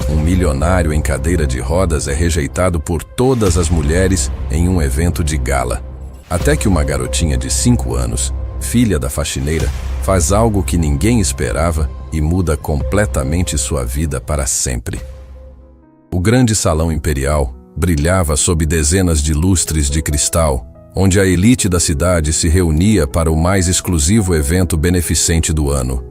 um milionário em cadeira de rodas é rejeitado por todas as mulheres em um evento de gala. Até que uma garotinha de 5 anos, filha da faxineira, faz algo que ninguém esperava e muda completamente sua vida para sempre. O grande salão imperial brilhava sob dezenas de lustres de cristal, onde a elite da cidade se reunia para o mais exclusivo evento beneficente do ano.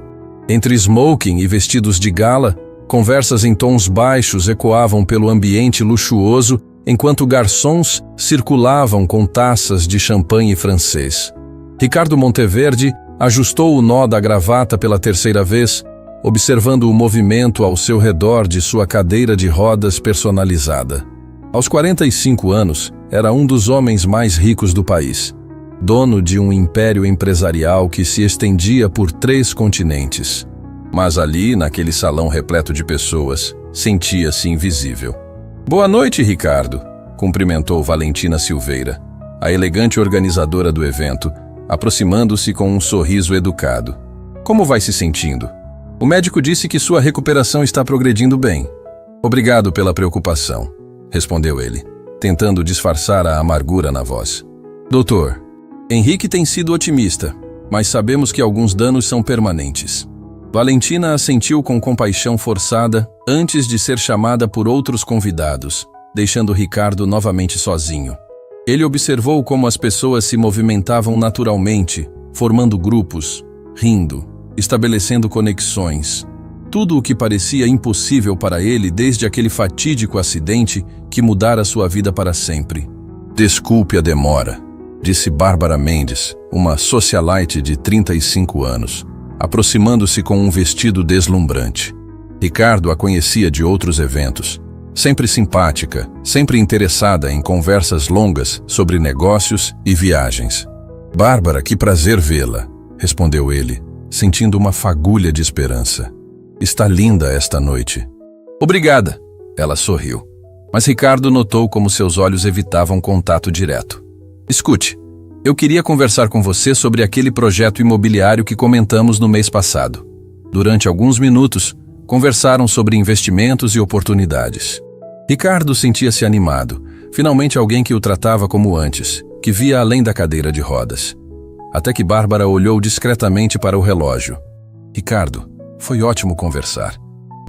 Entre smoking e vestidos de gala, conversas em tons baixos ecoavam pelo ambiente luxuoso, enquanto garçons circulavam com taças de champanhe francês. Ricardo Monteverde ajustou o nó da gravata pela 3ª vez, observando o movimento ao seu redor de sua cadeira de rodas personalizada. Aos 45 anos, era um dos homens mais ricos do país, dono de um império empresarial que se estendia por 3 continentes. Mas ali, naquele salão repleto de pessoas, sentia-se invisível. «Boa noite, Ricardo», cumprimentou Valentina Silveira, a elegante organizadora do evento, aproximando-se com um sorriso educado. «Como vai se sentindo? O médico disse que sua recuperação está progredindo bem». «Obrigado pela preocupação», respondeu ele, tentando disfarçar a amargura na voz. «Doutor, Henrique tem sido otimista, mas sabemos que alguns danos são permanentes». Valentina assentiu com compaixão forçada antes de ser chamada por outros convidados, deixando Ricardo novamente sozinho. Ele observou como as pessoas se movimentavam naturalmente, formando grupos, rindo, estabelecendo conexões. Tudo o que parecia impossível para ele desde aquele fatídico acidente que mudara sua vida para sempre. «Desculpe a demora», disse Bárbara Mendes, uma socialite de 35 anos, aproximando-se com um vestido deslumbrante. Ricardo a conhecia de outros eventos. Sempre simpática, sempre interessada em conversas longas sobre negócios e viagens. «Bárbara, que prazer vê-la», respondeu ele, sentindo uma fagulha de esperança. «Está linda esta noite». «Obrigada», ela sorriu. Mas Ricardo notou como seus olhos evitavam contato direto. «Escute, eu queria conversar com você sobre aquele projeto imobiliário que comentamos no mês passado». Durante alguns minutos, conversaram sobre investimentos e oportunidades. Ricardo sentia-se animado, finalmente alguém que o tratava como antes, que via além da cadeira de rodas. Até que Bárbara olhou discretamente para o relógio. «Ricardo, foi ótimo conversar,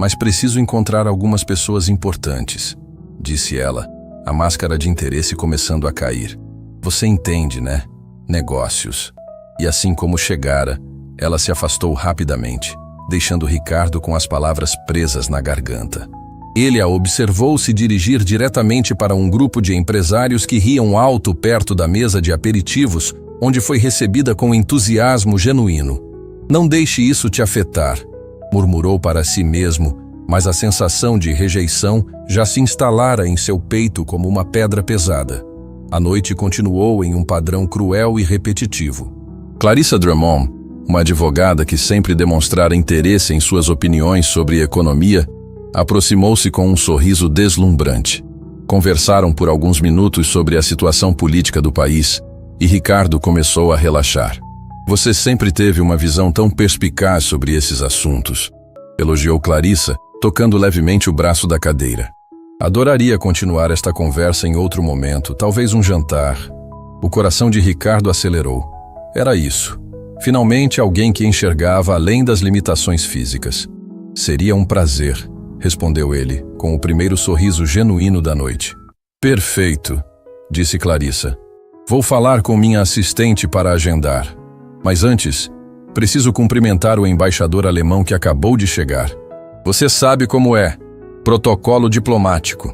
mas preciso encontrar algumas pessoas importantes», disse ela, a máscara de interesse começando a cair. «Você entende, né? Negócios». E assim como chegara, ela se afastou rapidamente, deixando Ricardo com as palavras presas na garganta. Ele a observou se dirigir diretamente para um grupo de empresários que riam alto perto da mesa de aperitivos, onde foi recebida com entusiasmo genuíno. «Não deixe isso te afetar», murmurou para si mesmo, mas a sensação de rejeição já se instalara em seu peito como uma pedra pesada. A noite continuou em um padrão cruel e repetitivo. Clarissa Drummond, uma advogada que sempre demonstrara interesse em suas opiniões sobre economia, aproximou-se com um sorriso deslumbrante. Conversaram por alguns minutos sobre a situação política do país e Ricardo começou a relaxar. «Você sempre teve uma visão tão perspicaz sobre esses assuntos», elogiou Clarissa, tocando levemente o braço da cadeira. Adoraria continuar esta conversa em outro momento, talvez um jantar. O coração de Ricardo acelerou. Era isso. Finalmente alguém que enxergava além das limitações físicas. «Seria um prazer», respondeu ele, com o primeiro sorriso genuíno da noite. «Perfeito», disse Clarissa. «Vou falar com minha assistente para agendar. Mas antes, preciso cumprimentar o embaixador alemão que acabou de chegar. Você sabe como é. Protocolo diplomático».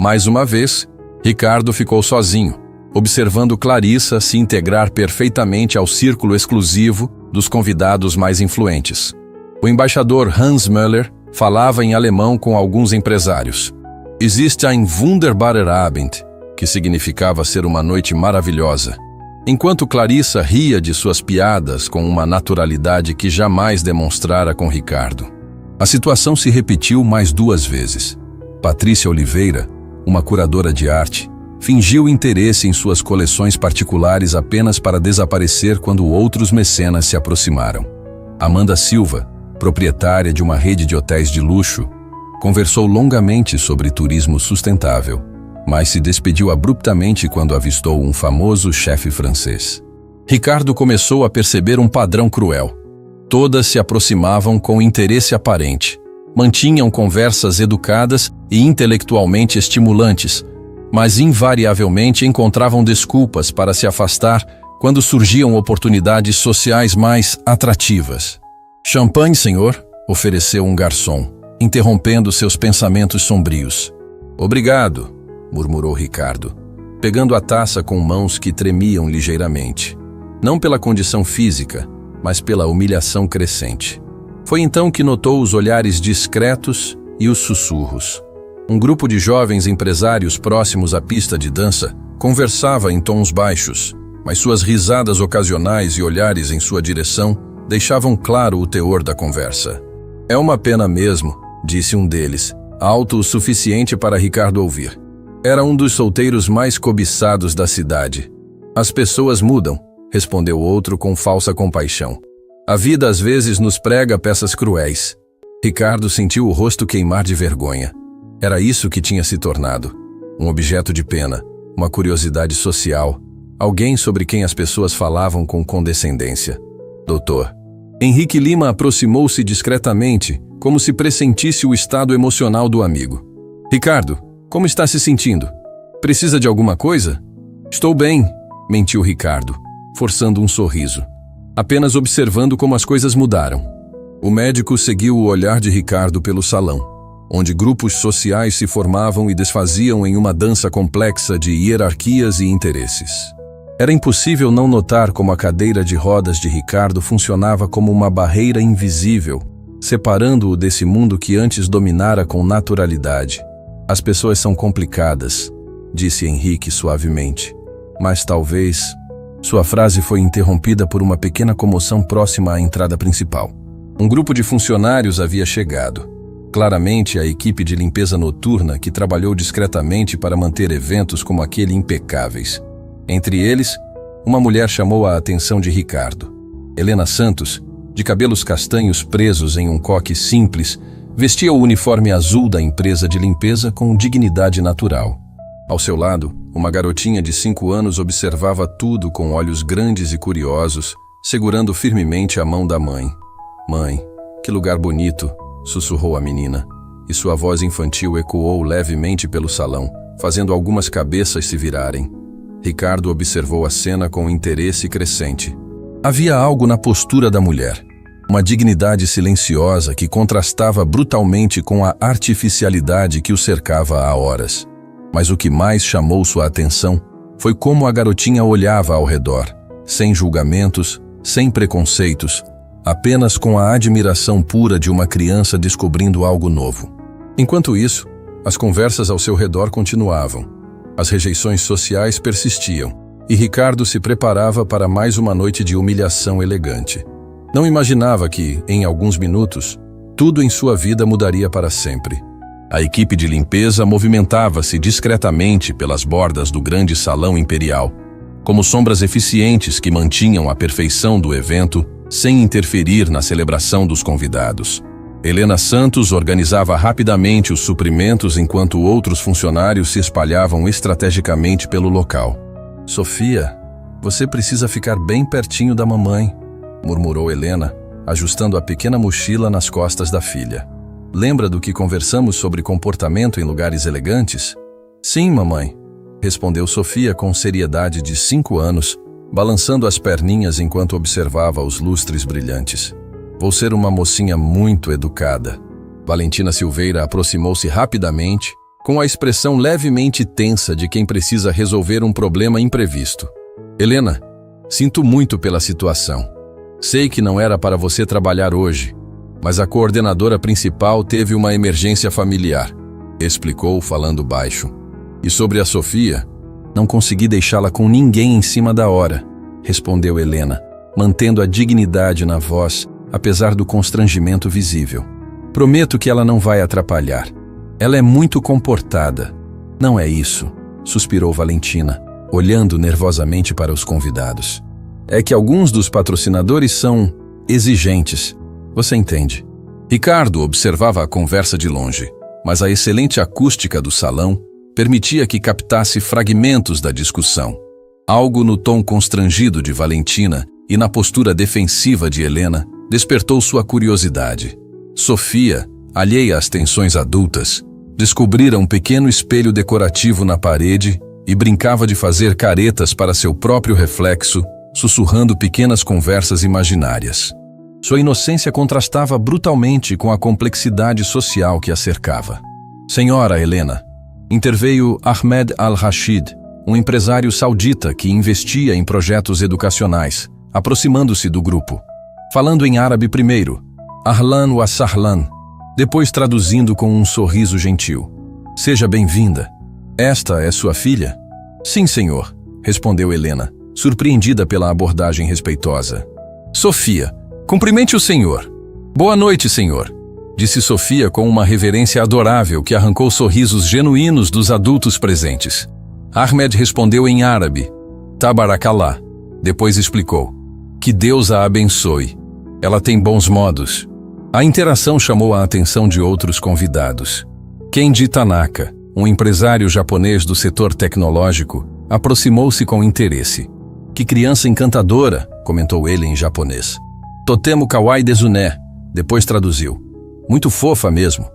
Mais uma vez, Ricardo ficou sozinho, observando Clarissa se integrar perfeitamente ao círculo exclusivo dos convidados mais influentes. O embaixador Hans Müller falava em alemão com alguns empresários. «Existe ein wunderbarer Abend», que significava ser uma noite maravilhosa. Enquanto Clarissa ria de suas piadas com uma naturalidade que jamais demonstrara com Ricardo. A situação se repetiu mais 2 vezes. Patrícia Oliveira, uma curadora de arte, fingiu interesse em suas coleções particulares apenas para desaparecer quando outros mecenas se aproximaram. Amanda Silva, proprietária de uma rede de hotéis de luxo, Conversou longamente sobre turismo sustentável, mas se despediu abruptamente quando avistou um famoso chefe francês. Ricardo começou a perceber um padrão cruel. Todas se aproximavam com interesse aparente, mantinham conversas educadas e intelectualmente estimulantes, mas invariavelmente encontravam desculpas para se afastar quando surgiam oportunidades sociais mais atrativas. "Champanhe, senhor?", ofereceu um garçom, interrompendo seus pensamentos sombrios. "Obrigado", murmurou Ricardo, pegando a taça com mãos que tremiam ligeiramente, não pela condição física, mas pela humilhação crescente. Foi então que notou os olhares discretos e os sussurros. Um grupo de jovens empresários próximos à pista de dança conversava em tons baixos, mas suas risadas ocasionais e olhares em sua direção deixavam claro o teor da conversa. "É uma pena mesmo", disse um deles, alto o suficiente para Ricardo ouvir. Era um dos solteiros mais cobiçados da cidade. "As pessoas mudam", respondeu outro com falsa compaixão. "A vida às vezes nos prega peças cruéis." Ricardo sentiu o rosto queimar de vergonha. Era isso que tinha se tornado. Um objeto de pena, uma curiosidade social, alguém sobre quem as pessoas falavam com condescendência. "Doutor." Henrique Lima aproximou-se discretamente, como se pressentisse o estado emocional do amigo. "Ricardo, como está se sentindo? Precisa de alguma coisa?" "Estou bem", mentiu Ricardo, forçando um sorriso, apenas observando como as coisas mudaram. O médico seguiu o olhar de Ricardo pelo salão, onde grupos sociais se formavam e desfaziam em uma dança complexa de hierarquias e interesses. Era impossível não notar como a cadeira de rodas de Ricardo funcionava como uma barreira invisível, separando-o desse mundo que antes dominara com naturalidade. "As pessoas são complicadas", disse Henrique suavemente, mas talvez... Sua frase foi interrompida por uma pequena comoção próxima à entrada principal. Um grupo de funcionários havia chegado. Claramente a equipe de limpeza noturna que trabalhou discretamente para manter eventos como aquele impecáveis. Entre eles, uma mulher chamou a atenção de Ricardo. Helena Santos, de cabelos castanhos presos em um coque simples, vestia o uniforme azul da empresa de limpeza com dignidade natural. Ao seu lado, uma garotinha de 5 anos observava tudo com olhos grandes e curiosos, segurando firmemente a mão da mãe. "Mãe, que lugar bonito", sussurrou a menina, e sua voz infantil ecoou levemente pelo salão, fazendo algumas cabeças se virarem. Ricardo observou a cena com interesse crescente. Havia algo na postura da mulher, uma dignidade silenciosa que contrastava brutalmente com a artificialidade que o cercava há horas. Mas o que mais chamou sua atenção foi como a garotinha olhava ao redor, sem julgamentos, sem preconceitos, apenas com a admiração pura de uma criança descobrindo algo novo. Enquanto isso, as conversas ao seu redor continuavam. As rejeições sociais persistiam, e Ricardo se preparava para mais uma noite de humilhação elegante. Não imaginava que, em alguns minutos, tudo em sua vida mudaria para sempre. A equipe de limpeza movimentava-se discretamente pelas bordas do grande salão imperial, como sombras eficientes que mantinham a perfeição do evento sem interferir na celebração dos convidados. Helena Santos organizava rapidamente os suprimentos enquanto outros funcionários se espalhavam estrategicamente pelo local. "Sofia, você precisa ficar bem pertinho da mamãe", murmurou Helena, ajustando a pequena mochila nas costas da filha. "Lembra do que conversamos sobre comportamento em lugares elegantes?" "Sim, mamãe", respondeu Sofia com seriedade de 5 anos, balançando as perninhas enquanto observava os lustres brilhantes. "Vou ser uma mocinha muito educada." Valentina Silveira aproximou-se rapidamente, com a expressão levemente tensa de quem precisa resolver um problema imprevisto. "Helena, sinto muito pela situação. Sei que não era para você trabalhar hoje, mas a coordenadora principal teve uma emergência familiar", explicou falando baixo. "E sobre a Sofia, não consegui deixá-la com ninguém em cima da hora", respondeu Helena, mantendo a dignidade na voz, apesar do constrangimento visível. "Prometo que ela não vai atrapalhar. Ela é muito comportada." "Não é isso", suspirou Valentina, olhando nervosamente para os convidados. "É que alguns dos patrocinadores são exigentes. Você entende?" Ricardo observava a conversa de longe, mas a excelente acústica do salão permitia que captasse fragmentos da discussão. Algo no tom constrangido de Valentina e na postura defensiva de Helena despertou sua curiosidade. Sofia, alheia às tensões adultas, descobrira um pequeno espelho decorativo na parede e brincava de fazer caretas para seu próprio reflexo, sussurrando pequenas conversas imaginárias. Sua inocência contrastava brutalmente com a complexidade social que a cercava. Senhora Helena, interveio Ahmed Al-Rashid, um empresário saudita que investia em projetos educacionais, aproximando-se do grupo. Falando em árabe primeiro, Ahlan wa sahlan, depois traduzindo com um sorriso gentil. Seja bem-vinda. Esta é sua filha? Sim, senhor, respondeu Helena, surpreendida pela abordagem respeitosa. Sofia, cumprimente o senhor. Boa noite, senhor, disse Sofia com uma reverência adorável que arrancou sorrisos genuínos dos adultos presentes. Ahmed respondeu em árabe, Tabarakallah. Depois explicou, que Deus a abençoe. Ela tem bons modos. A interação chamou a atenção de outros convidados. Kenji Tanaka, um empresário japonês do setor tecnológico, aproximou-se com interesse. Que criança encantadora, comentou ele em japonês. Totemo kawaii desu ne, depois traduziu. Muito fofa mesmo.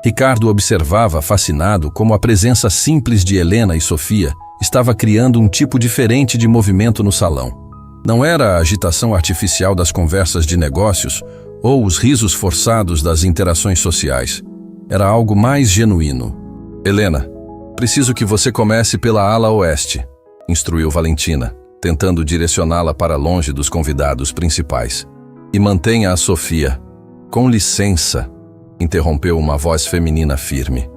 Ricardo observava fascinado como a presença simples de Helena e Sofia estava criando um tipo diferente de movimento no salão. Não era a agitação artificial das conversas de negócios ou os risos forçados das interações sociais. Era algo mais genuíno. Helena, preciso que você comece pela ala oeste, instruiu Valentina, tentando direcioná-la para longe dos convidados principais. E mantenha a Sofia. Com licença, interrompeu uma voz feminina firme.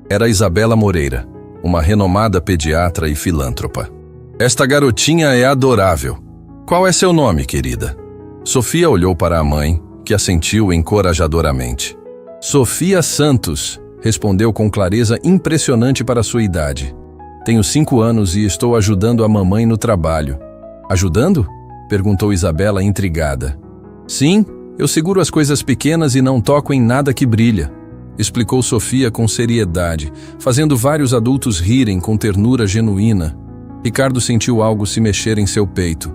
Era Isabela Moreira, uma renomada pediatra e filântropa. Esta garotinha é adorável. Qual é seu nome, querida? Sofia olhou para a mãe, que assentiu encorajadoramente. Sofia Santos, respondeu com clareza impressionante para sua idade. Tenho 5 anos e estou ajudando a mamãe no trabalho. Ajudando? Perguntou Isabela intrigada. Sim, eu seguro as coisas pequenas e não toco em nada que brilha, explicou Sofia com seriedade, fazendo vários adultos rirem com ternura genuína. Ricardo sentiu algo se mexer em seu peito,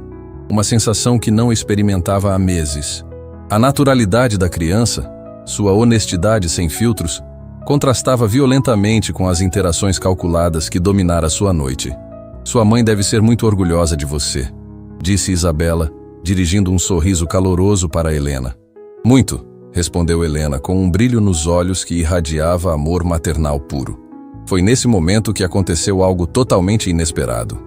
uma sensação que não experimentava há meses. A naturalidade da criança, sua honestidade sem filtros, contrastava violentamente com as interações calculadas que dominara sua noite. Sua mãe deve ser muito orgulhosa de você, disse Isabela, dirigindo um sorriso caloroso para Helena. Muito, respondeu Helena com um brilho nos olhos que irradiava amor maternal puro. Foi nesse momento que aconteceu algo totalmente inesperado.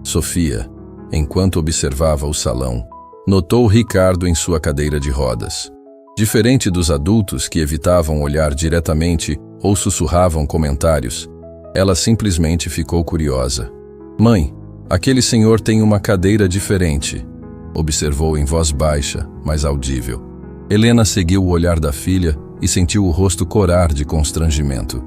Sofia, enquanto observava o salão, notou Ricardo em sua cadeira de rodas. Diferente dos adultos que evitavam olhar diretamente ou sussurravam comentários, ela simplesmente ficou curiosa. Mãe, aquele senhor tem uma cadeira diferente, observou em voz baixa, mas audível. Helena seguiu o olhar da filha e sentiu o rosto corar de constrangimento.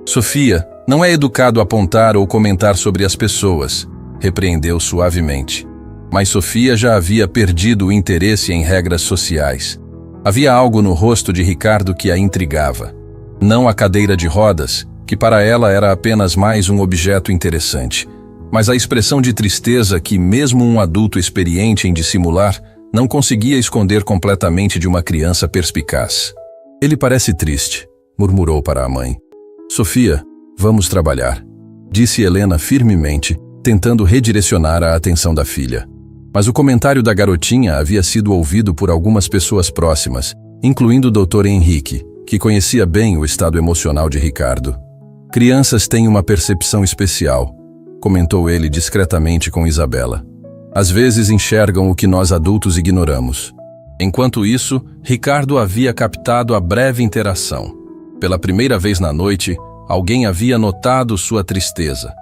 Sofia, não é educado apontar ou comentar sobre as pessoas, repreendeu suavemente. Mas Sofia já havia perdido o interesse em regras sociais. Havia algo no rosto de Ricardo que a intrigava. Não a cadeira de rodas, que para ela era apenas mais um objeto interessante, mas a expressão de tristeza que mesmo um adulto experiente em dissimular não conseguia esconder completamente de uma criança perspicaz. Ele parece triste, murmurou para a mãe. Sofia, vamos trabalhar, disse Helena firmemente, tentando redirecionar a atenção da filha. Mas o comentário da garotinha havia sido ouvido por algumas pessoas próximas, incluindo o Dr. Henrique, que conhecia bem o estado emocional de Ricardo. Crianças têm uma percepção especial, comentou ele discretamente com Isabela. Às vezes enxergam o que nós adultos ignoramos. Enquanto isso, Ricardo havia captado a breve interação. Pela primeira vez na noite, alguém havia notado sua tristeza.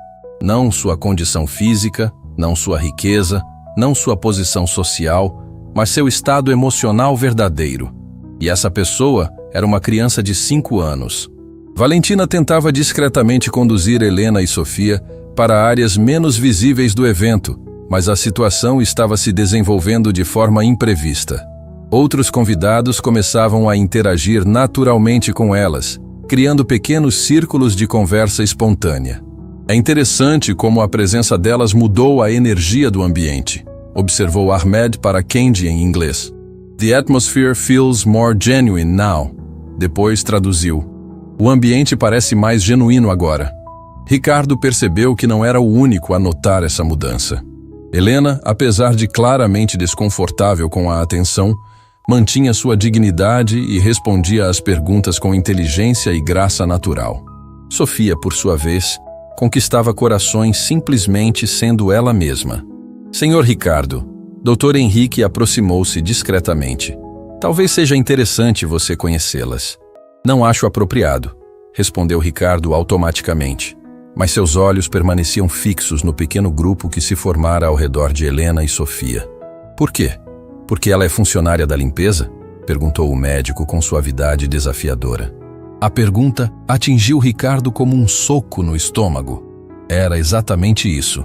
Não sua condição física, não sua riqueza, não sua posição social, mas seu estado emocional verdadeiro. E essa pessoa era uma criança de 5 anos. Valentina tentava discretamente conduzir Helena e Sofia para áreas menos visíveis do evento, mas a situação estava se desenvolvendo de forma imprevista. Outros convidados começavam a interagir naturalmente com elas, criando pequenos círculos de conversa espontânea. É interessante como a presença delas mudou a energia do ambiente, observou Ahmed para Candy em inglês. The atmosphere feels more genuine now. Depois traduziu. O ambiente parece mais genuíno agora. Ricardo percebeu que não era o único a notar essa mudança. Helena, apesar de claramente desconfortável com a atenção, mantinha sua dignidade e respondia às perguntas com inteligência e graça natural. Sofia, por sua vez, conquistava corações simplesmente sendo ela mesma. Senhor Ricardo, Dr. Henrique aproximou-se discretamente. Talvez seja interessante você conhecê-las. Não acho apropriado, respondeu Ricardo automaticamente. Mas seus olhos permaneciam fixos no pequeno grupo que se formara ao redor de Helena e Sofia. Por quê? Porque ela é funcionária da limpeza? Perguntou o médico com suavidade desafiadora. A pergunta atingiu Ricardo como um soco no estômago. Era exatamente isso.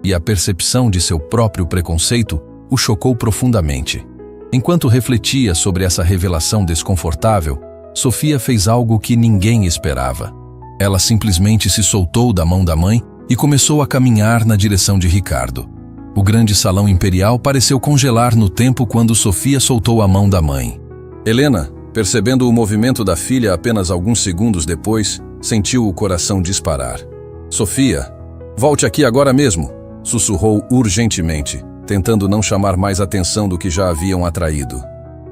E a percepção de seu próprio preconceito o chocou profundamente. Enquanto refletia sobre essa revelação desconfortável, Sofia fez algo que ninguém esperava. Ela simplesmente se soltou da mão da mãe e começou a caminhar na direção de Ricardo. O grande salão imperial pareceu congelar no tempo quando Sofia soltou a mão da mãe. Helena, percebendo o movimento da filha apenas alguns segundos depois, sentiu o coração disparar. Sofia, volte aqui agora mesmo, sussurrou urgentemente, tentando não chamar mais atenção do que já haviam atraído.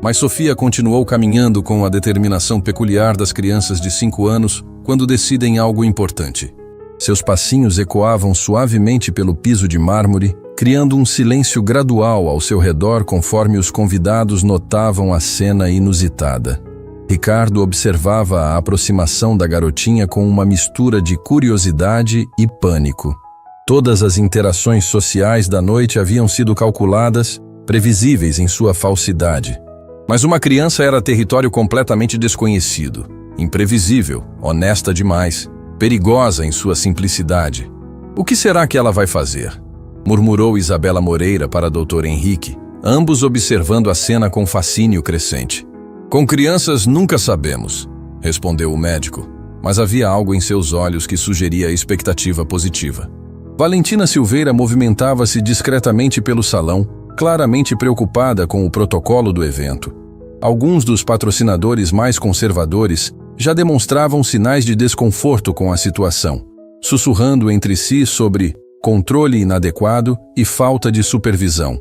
Mas Sofia continuou caminhando com a determinação peculiar das crianças de 5 anos quando decidem algo importante. Seus passinhos ecoavam suavemente pelo piso de mármore, criando um silêncio gradual ao seu redor conforme os convidados notavam a cena inusitada. Ricardo observava a aproximação da garotinha com uma mistura de curiosidade e pânico. Todas as interações sociais da noite haviam sido calculadas, previsíveis em sua falsidade. Mas uma criança era território completamente desconhecido, imprevisível, honesta demais, perigosa em sua simplicidade. O que será que ela vai fazer? Murmurou Isabela Moreira para Dr. Henrique, ambos observando a cena com fascínio crescente. Com crianças nunca sabemos, respondeu o médico, mas havia algo em seus olhos que sugeria expectativa positiva. Valentina Silveira movimentava-se discretamente pelo salão, claramente preocupada com o protocolo do evento. Alguns dos patrocinadores mais conservadores já demonstravam sinais de desconforto com a situação, sussurrando entre si sobre controle inadequado e falta de supervisão.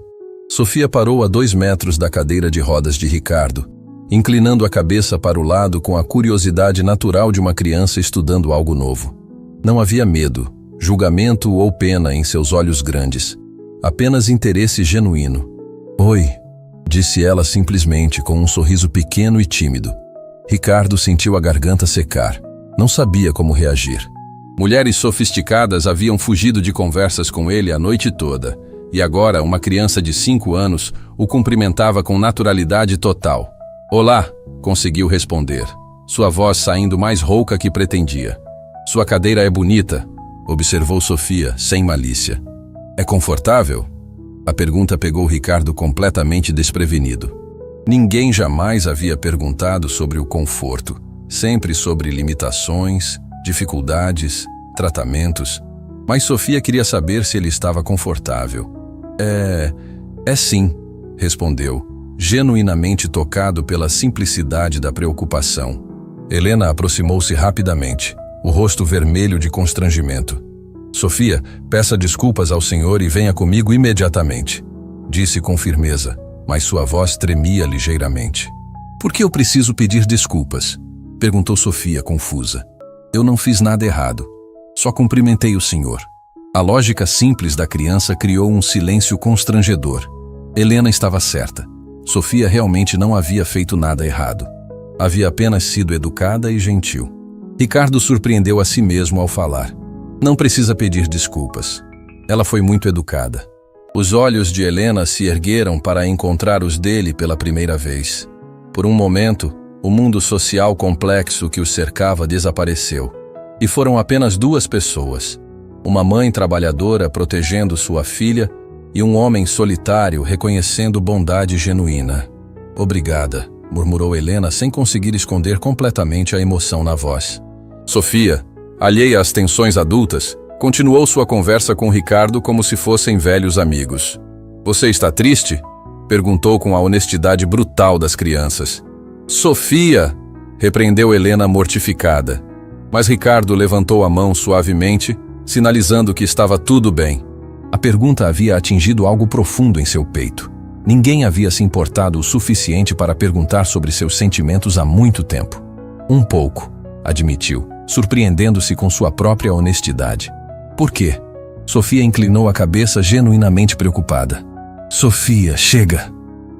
Sofia parou a 2 metros da cadeira de rodas de Ricardo, inclinando a cabeça para o lado com a curiosidade natural de uma criança estudando algo novo. Não havia medo, julgamento ou pena em seus olhos grandes, apenas interesse genuíno. Oi, disse ela simplesmente com um sorriso pequeno e tímido. Ricardo sentiu a garganta secar. Não sabia como reagir. Mulheres sofisticadas haviam fugido de conversas com ele a noite toda, e agora uma criança de 5 anos o cumprimentava com naturalidade total. Olá, conseguiu responder, sua voz saindo mais rouca que pretendia. Sua cadeira é bonita, observou Sofia, sem malícia. É confortável? A pergunta pegou Ricardo completamente desprevenido. Ninguém jamais havia perguntado sobre o conforto, sempre sobre limitações, dificuldades, tratamentos. Mas Sofia queria saber se ele estava confortável. É sim, respondeu, genuinamente tocado pela simplicidade da preocupação. Helena aproximou-se rapidamente, o rosto vermelho de constrangimento. Sofia, peça desculpas ao senhor e venha comigo imediatamente, disse com firmeza, mas sua voz tremia ligeiramente. Por que eu preciso pedir desculpas? Perguntou Sofia, confusa. Eu não fiz nada errado. Só cumprimentei o senhor. A lógica simples da criança criou um silêncio constrangedor. Helena estava certa. Sofia realmente não havia feito nada errado. Havia apenas sido educada e gentil. Ricardo surpreendeu a si mesmo ao falar. Não precisa pedir desculpas. Ela foi muito educada. Os olhos de Helena se ergueram para encontrar os dele pela primeira vez. Por um momento, o mundo social complexo que os cercava desapareceu. E foram apenas 2 pessoas. Uma mãe trabalhadora protegendo sua filha e um homem solitário reconhecendo bondade genuína. Obrigada, murmurou Helena sem conseguir esconder completamente a emoção na voz. Sofia, alheia às tensões adultas, continuou sua conversa com Ricardo como se fossem velhos amigos. Você está triste? Perguntou com a honestidade brutal das crianças. Sofia! Repreendeu Helena mortificada. Mas Ricardo levantou a mão suavemente, sinalizando que estava tudo bem. A pergunta havia atingido algo profundo em seu peito. Ninguém havia se importado o suficiente para perguntar sobre seus sentimentos há muito tempo. Um pouco, admitiu, surpreendendo-se com sua própria honestidade. Por quê? Sofia inclinou a cabeça genuinamente preocupada. Sofia, chega!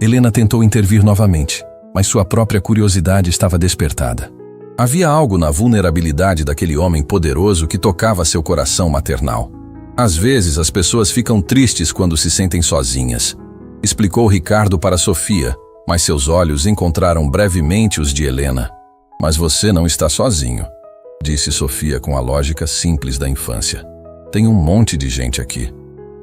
Helena tentou intervir novamente, mas sua própria curiosidade estava despertada. Havia algo na vulnerabilidade daquele homem poderoso que tocava seu coração maternal. Às vezes as pessoas ficam tristes quando se sentem sozinhas, explicou Ricardo para Sofia, mas seus olhos encontraram brevemente os de Helena. Mas você não está sozinho, disse Sofia com a lógica simples da infância. Tem um monte de gente aqui.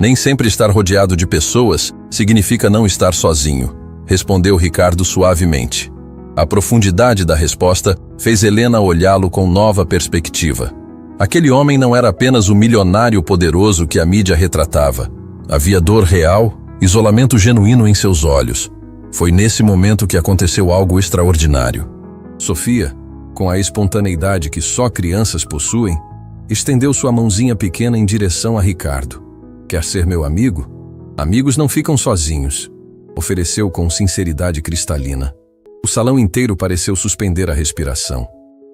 Nem sempre estar rodeado de pessoas significa não estar sozinho, respondeu Ricardo suavemente. A profundidade da resposta fez Helena olhá-lo com nova perspectiva. Aquele homem não era apenas o milionário poderoso que a mídia retratava. Havia dor real, isolamento genuíno em seus olhos. Foi nesse momento que aconteceu algo extraordinário. Sofia, com a espontaneidade que só crianças possuem, estendeu sua mãozinha pequena em direção a Ricardo. Quer ser meu amigo? Amigos não ficam sozinhos, ofereceu com sinceridade cristalina. O salão inteiro pareceu suspender a respiração.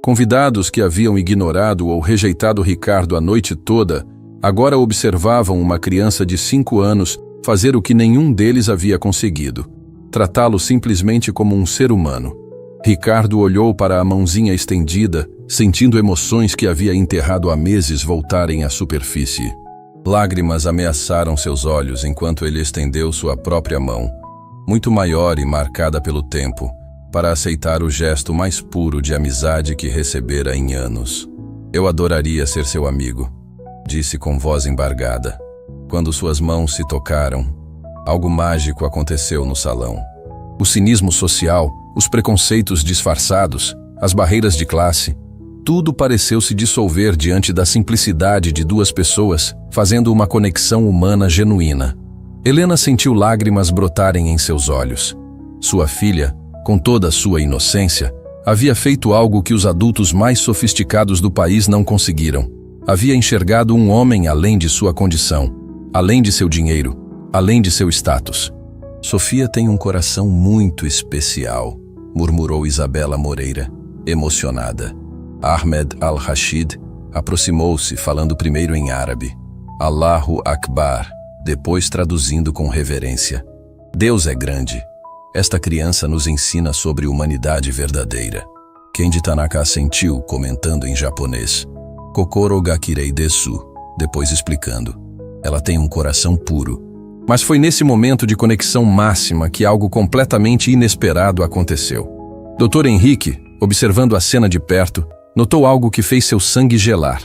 Convidados que haviam ignorado ou rejeitado Ricardo a noite toda, agora observavam uma criança de 5 anos fazer o que nenhum deles havia conseguido, tratá-lo simplesmente como um ser humano. Ricardo olhou para a mãozinha estendida, sentindo emoções que havia enterrado há meses voltarem à superfície. Lágrimas ameaçaram seus olhos enquanto ele estendeu sua própria mão, muito maior e marcada pelo tempo, para aceitar o gesto mais puro de amizade que recebera em anos. Eu adoraria ser seu amigo, disse com voz embargada. Quando suas mãos se tocaram, algo mágico aconteceu no salão. O cinismo social, os preconceitos disfarçados, as barreiras de classe, tudo pareceu se dissolver diante da simplicidade de duas pessoas, fazendo uma conexão humana genuína. Helena sentiu lágrimas brotarem em seus olhos. Sua filha, com toda a sua inocência, havia feito algo que os adultos mais sofisticados do país não conseguiram. Havia enxergado um homem além de sua condição, além de seu dinheiro, além de seu status. Sofia tem um coração muito especial, murmurou Isabela Moreira, emocionada. Ahmed al-Rashid aproximou-se, falando primeiro em árabe. Allahu Akbar, depois traduzindo com reverência. Deus é grande. Esta criança nos ensina sobre humanidade verdadeira. Kendi Tanaka assentiu, comentando em japonês. Kokoro ga kirei desu, depois explicando. Ela tem um coração puro. Mas foi nesse momento de conexão máxima que algo completamente inesperado aconteceu. Dr. Henrique, observando a cena de perto, notou algo que fez seu sangue gelar.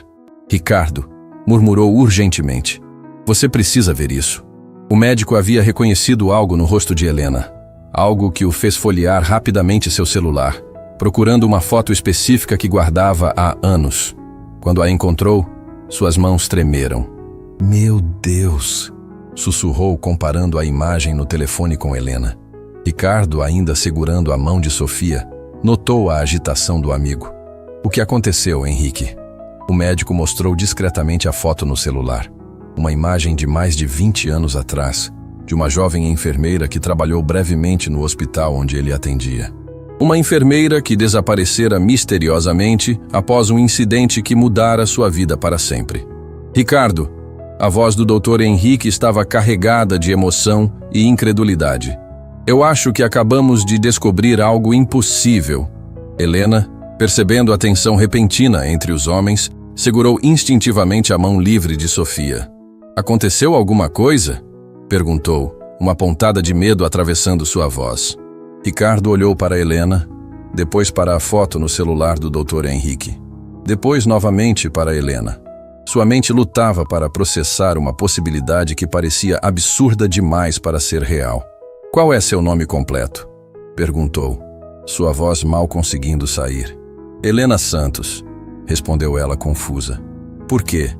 Ricardo, murmurou urgentemente. Você precisa ver isso. O médico havia reconhecido algo no rosto de Helena. Algo que o fez folhear rapidamente seu celular, procurando uma foto específica que guardava há anos. Quando a encontrou, suas mãos tremeram. Meu Deus! Sussurrou comparando a imagem no telefone com Helena. Ricardo, ainda segurando a mão de Sofia, notou a agitação do amigo. O que aconteceu, Henrique? O médico mostrou discretamente a foto no celular. Uma imagem de mais de 20 anos atrás, de uma jovem enfermeira que trabalhou brevemente no hospital onde ele atendia. Uma enfermeira que desaparecera misteriosamente após um incidente que mudara sua vida para sempre. Ricardo, a voz do Dr. Henrique estava carregada de emoção e incredulidade. Eu acho que acabamos de descobrir algo impossível. Helena, percebendo a tensão repentina entre os homens, segurou instintivamente a mão livre de Sofia. Aconteceu alguma coisa? Perguntou, uma pontada de medo atravessando sua voz. Ricardo olhou para Helena, depois para a foto no celular do Dr. Henrique. Depois novamente para Helena. Sua mente lutava para processar uma possibilidade que parecia absurda demais para ser real. Qual é seu nome completo? Perguntou. sua voz mal conseguindo sair. Helena Santos, respondeu ela confusa. Por quê,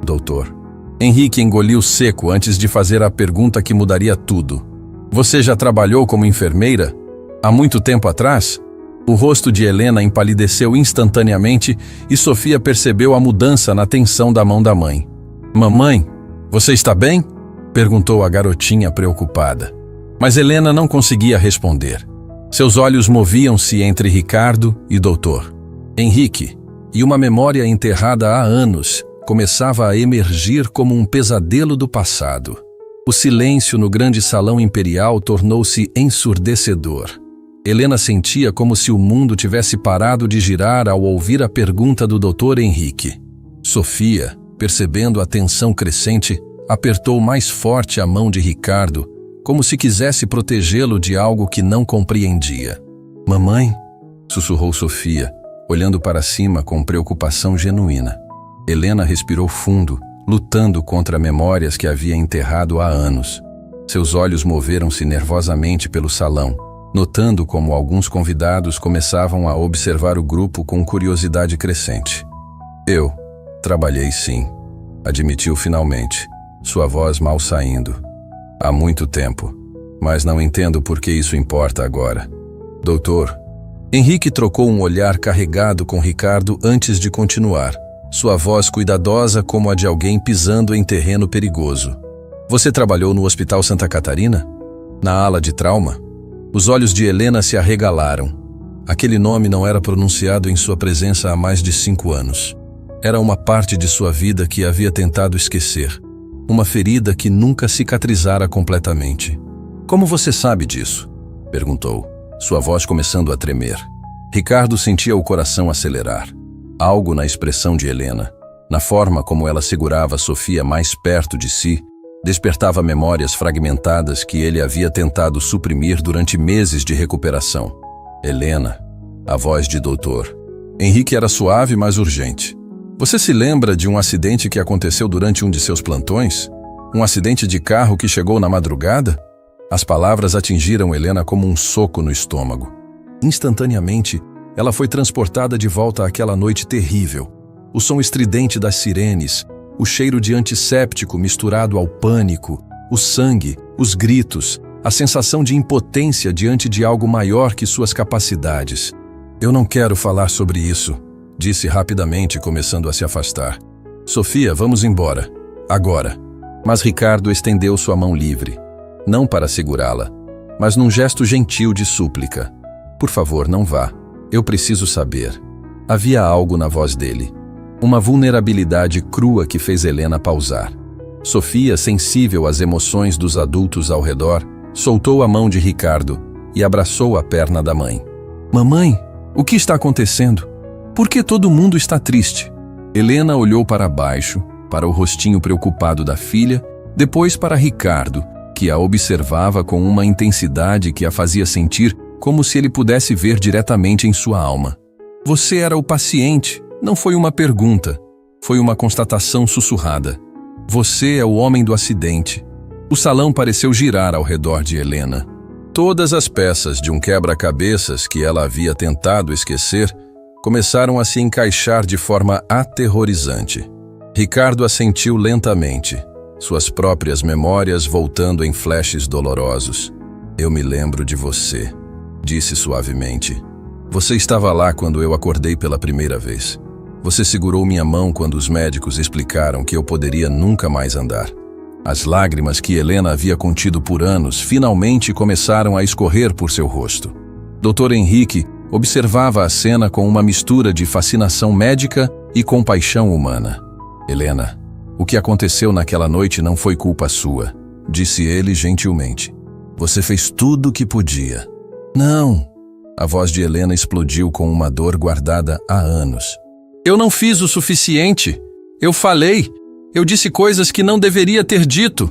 doutor? Henrique engoliu seco antes de fazer a pergunta que mudaria tudo. Você já trabalhou como enfermeira? Há muito tempo atrás? O rosto de Helena empalideceu instantaneamente e Sofia percebeu a mudança na tensão da mão da mãe. Mamãe, você está bem? Perguntou a garotinha preocupada. Mas Helena não conseguia responder. Seus olhos moviam-se entre Ricardo e doutor. Henrique, e uma memória enterrada há anos, começava a emergir como um pesadelo do passado. O silêncio no grande salão imperial tornou-se ensurdecedor. Helena sentia como se o mundo tivesse parado de girar ao ouvir a pergunta do Dr. Henrique. Sofia, percebendo a tensão crescente, apertou mais forte a mão de Ricardo, como se quisesse protegê-lo de algo que não compreendia. Mamãe, sussurrou Sofia, olhando para cima com preocupação genuína. Helena respirou fundo, lutando contra memórias que havia enterrado há anos. Seus olhos moveram-se nervosamente pelo salão, notando como alguns convidados começavam a observar o grupo com curiosidade crescente. Eu trabalhei sim, admitiu finalmente, sua voz mal saindo. Há muito tempo, mas não entendo por que isso importa agora. Doutor, Henrique trocou um olhar carregado com Ricardo antes de continuar, sua voz cuidadosa como a de alguém pisando em terreno perigoso. Você trabalhou no Hospital Santa Catarina? Na ala de trauma? Os olhos de Helena se arregalaram. Aquele nome não era pronunciado em sua presença há mais de 5 anos. Era uma parte de sua vida que havia tentado esquecer. Uma ferida que nunca cicatrizara completamente. Como você sabe disso? Perguntou, sua voz começando a tremer. Ricardo sentia o coração acelerar. Algo na expressão de Helena, na forma como ela segurava Sofia mais perto de si, despertava memórias fragmentadas que ele havia tentado suprimir durante meses de recuperação. Helena, a voz de doutor. Henrique era suave, mas urgente. Você se lembra de um acidente que aconteceu durante um de seus plantões? Um acidente de carro que chegou na madrugada? As palavras atingiram Helena como um soco no estômago. Instantaneamente, ela foi transportada de volta àquela noite terrível. O som estridente das sirenes, o cheiro de antisséptico misturado ao pânico, o sangue, os gritos, a sensação de impotência diante de algo maior que suas capacidades. Eu não quero falar sobre isso, disse rapidamente, começando a se afastar. Sofia, vamos embora. Agora. Mas Ricardo estendeu sua mão livre, não para segurá-la, mas num gesto gentil de súplica. Por favor, não vá. Eu preciso saber. Havia algo na voz dele. Uma vulnerabilidade crua que fez Helena pausar. Sofia, sensível às emoções dos adultos ao redor, soltou a mão de Ricardo e abraçou a perna da mãe. Mamãe, o que está acontecendo? Por que todo mundo está triste? Helena olhou para baixo, para o rostinho preocupado da filha, depois para Ricardo, que a observava com uma intensidade que a fazia sentir como se ele pudesse ver diretamente em sua alma. Você era o paciente, não foi uma pergunta, foi uma constatação sussurrada. Você é o homem do acidente. O salão pareceu girar ao redor de Helena. Todas as peças de um quebra-cabeças que ela havia tentado esquecer começaram a se encaixar de forma aterrorizante. Ricardo assentiu lentamente, suas próprias memórias voltando em flashes dolorosos. Eu me lembro de você, disse suavemente. Você estava lá quando eu acordei pela primeira vez. Você segurou minha mão quando os médicos explicaram que eu poderia nunca mais andar. As lágrimas que Helena havia contido por anos finalmente começaram a escorrer por seu rosto. Dr. Henrique observava a cena com uma mistura de fascinação médica e compaixão humana. Helena, o que aconteceu naquela noite não foi culpa sua, disse ele gentilmente. Você fez tudo o que podia. Não! A voz de Helena explodiu com uma dor guardada há anos. Eu não fiz o suficiente. Eu falei. Eu disse coisas que não deveria ter dito.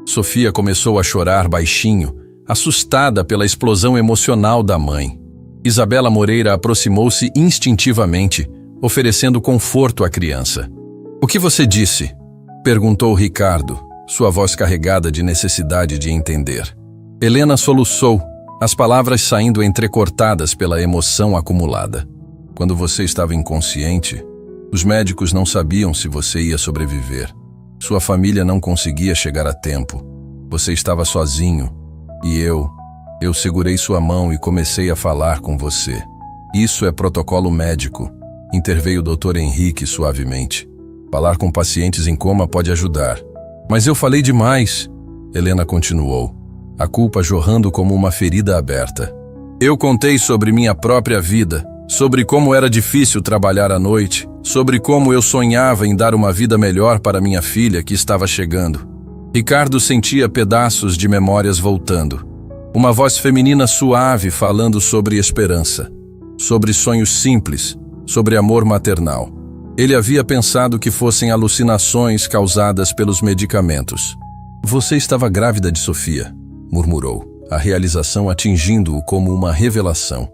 Sofia começou a chorar baixinho, assustada pela explosão emocional da mãe. Isabela Moreira aproximou-se instintivamente, oferecendo conforto à criança. O que você disse? Perguntou Ricardo, sua voz carregada de necessidade de entender. Helena soluçou, as palavras saindo entrecortadas pela emoção acumulada. Quando você estava inconsciente, os médicos não sabiam se você ia sobreviver. Sua família não conseguia chegar a tempo. Você estava sozinho. E eu segurei sua mão e comecei a falar com você. Isso é protocolo médico, interveio o Dr. Henrique suavemente. Falar com pacientes em coma pode ajudar. Mas eu falei demais, Helena continuou, a culpa jorrando como uma ferida aberta. Eu contei sobre minha própria vida, sobre como era difícil trabalhar à noite, sobre como eu sonhava em dar uma vida melhor para minha filha que estava chegando. Ricardo sentia pedaços de memórias voltando. Uma voz feminina suave falando sobre esperança, sobre sonhos simples, sobre amor maternal. Ele havia pensado que fossem alucinações causadas pelos medicamentos. Você estava grávida de Sofia, murmurou, a realização atingindo-o como uma revelação.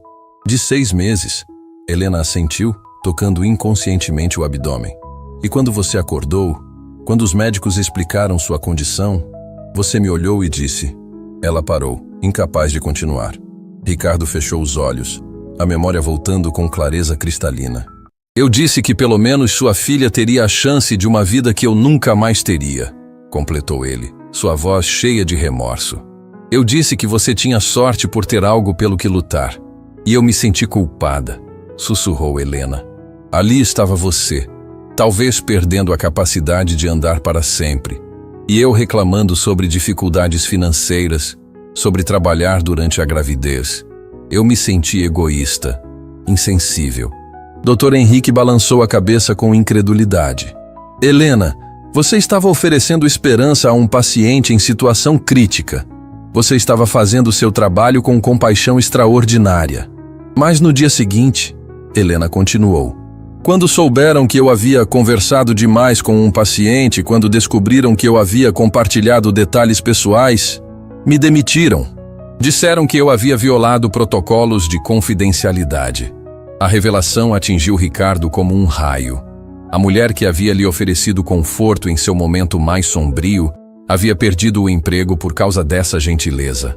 De 6 meses, Helena assentiu, tocando inconscientemente o abdômen. E quando você acordou, quando os médicos explicaram sua condição, você me olhou e disse. Ela parou, incapaz de continuar. Ricardo fechou os olhos, a memória voltando com clareza cristalina. Eu disse que pelo menos sua filha teria a chance de uma vida que eu nunca mais teria, completou ele, sua voz cheia de remorso. Eu disse que você tinha sorte por ter algo pelo que lutar. E eu me senti culpada, sussurrou Helena. Ali estava você, talvez perdendo a capacidade de andar para sempre. E eu reclamando sobre dificuldades financeiras, sobre trabalhar durante a gravidez. Eu me senti egoísta, insensível. Dr. Henrique balançou a cabeça com incredulidade. Helena, você estava oferecendo esperança a um paciente em situação crítica. Você estava fazendo seu trabalho com compaixão extraordinária. Mas no dia seguinte, Helena continuou. Quando souberam que eu havia conversado demais com um paciente, quando descobriram que eu havia compartilhado detalhes pessoais, me demitiram. Disseram que eu havia violado protocolos de confidencialidade. A revelação atingiu Ricardo como um raio. A mulher que havia lhe oferecido conforto em seu momento mais sombrio havia perdido o emprego por causa dessa gentileza.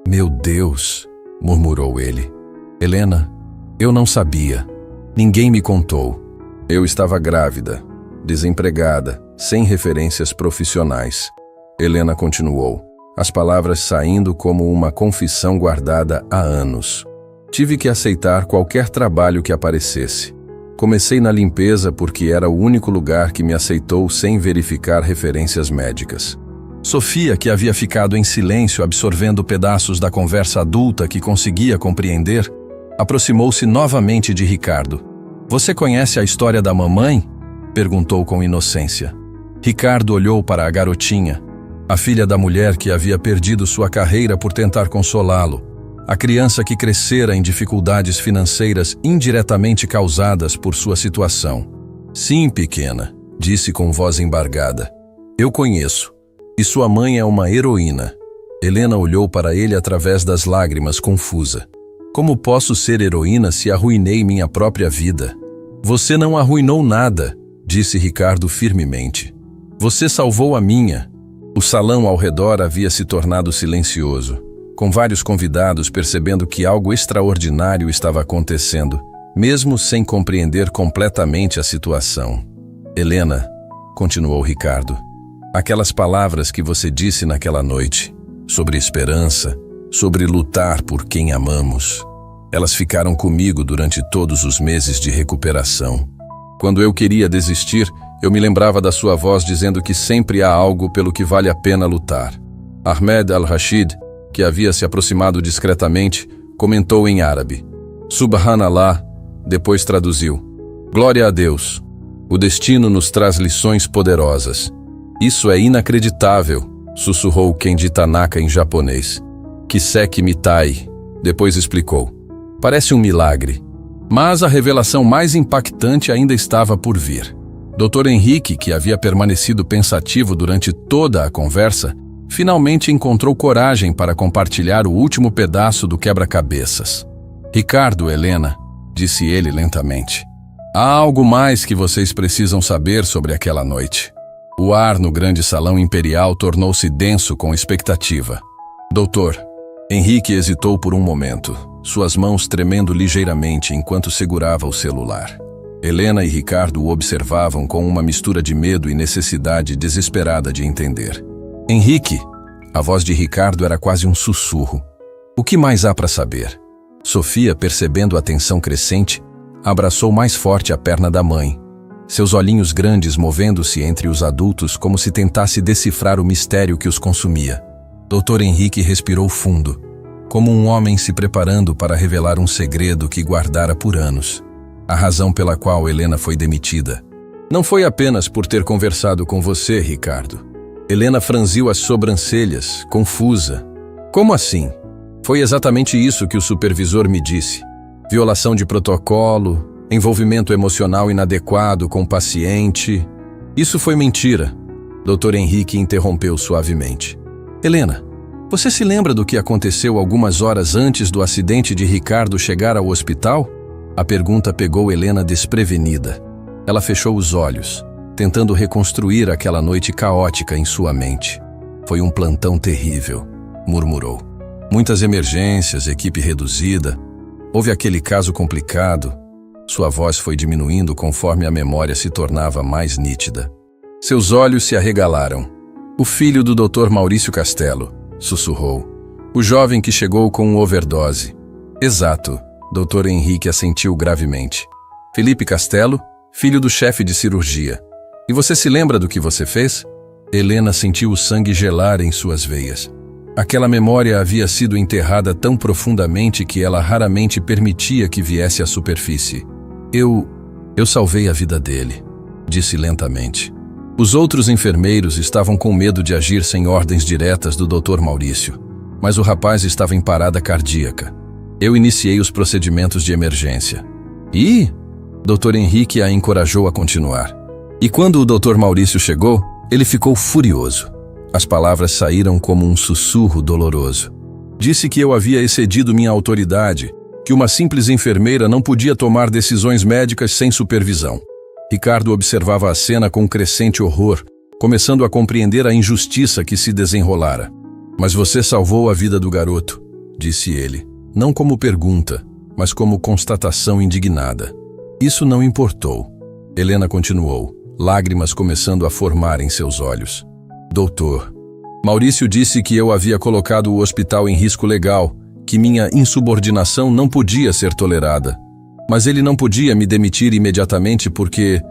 Meu Deus, murmurou ele. Helena, eu não sabia. Ninguém me contou. Eu estava grávida, desempregada, sem referências profissionais. Helena continuou, as palavras saindo como uma confissão guardada há anos. Tive que aceitar qualquer trabalho que aparecesse. Comecei na limpeza porque era o único lugar que me aceitou sem verificar referências médicas. Sofia, que havia ficado em silêncio absorvendo pedaços da conversa adulta que conseguia compreender, aproximou-se novamente de Ricardo. Você conhece a história da mamãe? Perguntou com inocência. Ricardo olhou para a garotinha, a filha da mulher que havia perdido sua carreira por tentar consolá-lo, a criança que crescera em dificuldades financeiras indiretamente causadas por sua situação. Sim, pequena, disse com voz embargada. Eu conheço. E sua mãe é uma heroína. Helena olhou para ele através das lágrimas, confusa. Como posso ser heroína se arruinei minha própria vida? Você não arruinou nada, disse Ricardo firmemente. Você salvou a minha. O salão ao redor havia se tornado silencioso, com vários convidados percebendo que algo extraordinário estava acontecendo, mesmo sem compreender completamente a situação. Helena, continuou Ricardo, aquelas palavras que você disse naquela noite, sobre esperança, sobre lutar por quem amamos, elas ficaram comigo durante todos os meses de recuperação. Quando eu queria desistir, eu me lembrava da sua voz dizendo que sempre há algo pelo que vale a pena lutar. Ahmed al-Rashid, que havia se aproximado discretamente, comentou em árabe. Subhanallah, depois traduziu. Glória a Deus. O destino nos traz lições poderosas. Isso é inacreditável, sussurrou Kenji Tanaka em japonês. Kiseki mitai, depois explicou. Parece um milagre. Mas a revelação mais impactante ainda estava por vir. Dr. Henrique, que havia permanecido pensativo durante toda a conversa, finalmente encontrou coragem para compartilhar o último pedaço do quebra-cabeças. Ricardo, Helena, disse ele lentamente. Há algo mais que vocês precisam saber sobre aquela noite. O ar no grande salão imperial tornou-se denso com expectativa. Doutor, Henrique hesitou por um momento, suas mãos tremendo ligeiramente enquanto segurava o celular. Helena e Ricardo o observavam com uma mistura de medo e necessidade desesperada de entender. Henrique! A voz de Ricardo era quase um sussurro. O que mais há para saber? Sofia, percebendo a tensão crescente, abraçou mais forte a perna da mãe, seus olhinhos grandes movendo-se entre os adultos como se tentasse decifrar o mistério que os consumia. Dr. Henrique respirou fundo, como um homem se preparando para revelar um segredo que guardara por anos. A razão pela qual Helena foi demitida. Não foi apenas por ter conversado com você, Ricardo. Helena franziu as sobrancelhas, confusa. Como assim? Foi exatamente isso que o supervisor me disse. Violação de protocolo, envolvimento emocional inadequado com o paciente. Isso foi mentira. Dr. Henrique interrompeu suavemente. Helena, você se lembra do que aconteceu algumas horas antes do acidente de Ricardo chegar ao hospital? A pergunta pegou Helena desprevenida. Ela fechou os olhos, tentando reconstruir aquela noite caótica em sua mente. Foi um plantão terrível, murmurou. Muitas emergências, equipe reduzida. Houve aquele caso complicado. Sua voz foi diminuindo conforme a memória se tornava mais nítida. Seus olhos se arregalaram. O filho do Dr. Maurício Castelo, sussurrou. O jovem que chegou com overdose. Exato, Dr. Henrique assentiu gravemente. Felipe Castelo, filho do chefe de cirurgia. E você se lembra do que você fez? Helena sentiu o sangue gelar em suas veias. Aquela memória havia sido enterrada tão profundamente que ela raramente permitia que viesse à superfície. Eu salvei a vida dele, disse lentamente. Os outros enfermeiros estavam com medo de agir sem ordens diretas do Dr. Maurício, mas o rapaz estava em parada cardíaca. Eu iniciei os procedimentos de emergência. E? Dr. Henrique a encorajou a continuar. E quando o Dr. Maurício chegou, ele ficou furioso. As palavras saíram como um sussurro doloroso. Disse que eu havia excedido minha autoridade, que uma simples enfermeira não podia tomar decisões médicas sem supervisão. Ricardo observava a cena com crescente horror, começando a compreender a injustiça que se desenrolara. Mas você salvou a vida do garoto, disse ele, não como pergunta, mas como constatação indignada. Isso não importou. Helena continuou, lágrimas começando a formar em seus olhos. Doutor, Maurício disse que eu havia colocado o hospital em risco legal, que minha insubordinação não podia ser tolerada. Mas ele não podia me demitir imediatamente porque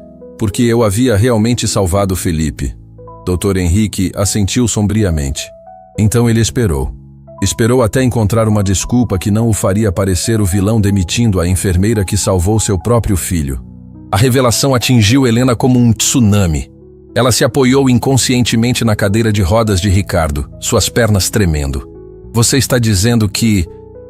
eu havia realmente salvado Felipe. Dr. Henrique assentiu sombriamente. Então ele esperou. Esperou até encontrar uma desculpa que não o faria parecer o vilão demitindo a enfermeira que salvou seu próprio filho. A revelação atingiu Helena como um tsunami. Ela se apoiou inconscientemente na cadeira de rodas de Ricardo, suas pernas tremendo. Você está dizendo que...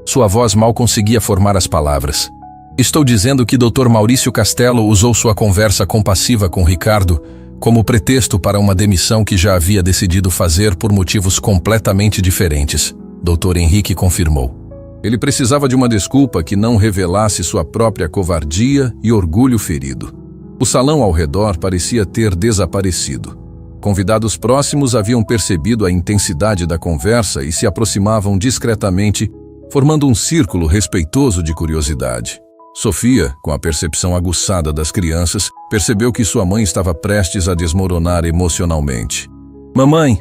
Sua voz mal conseguia formar as palavras. Estou dizendo que Dr. Maurício Castelo usou sua conversa compassiva com Ricardo como pretexto para uma demissão que já havia decidido fazer por motivos completamente diferentes. Dr. Henrique confirmou. Ele precisava de uma desculpa que não revelasse sua própria covardia e orgulho ferido. O salão ao redor parecia ter desaparecido. Convidados próximos haviam percebido a intensidade da conversa e se aproximavam discretamente, formando um círculo respeitoso de curiosidade. Sofia, com a percepção aguçada das crianças, percebeu que sua mãe estava prestes a desmoronar emocionalmente. Mamãe,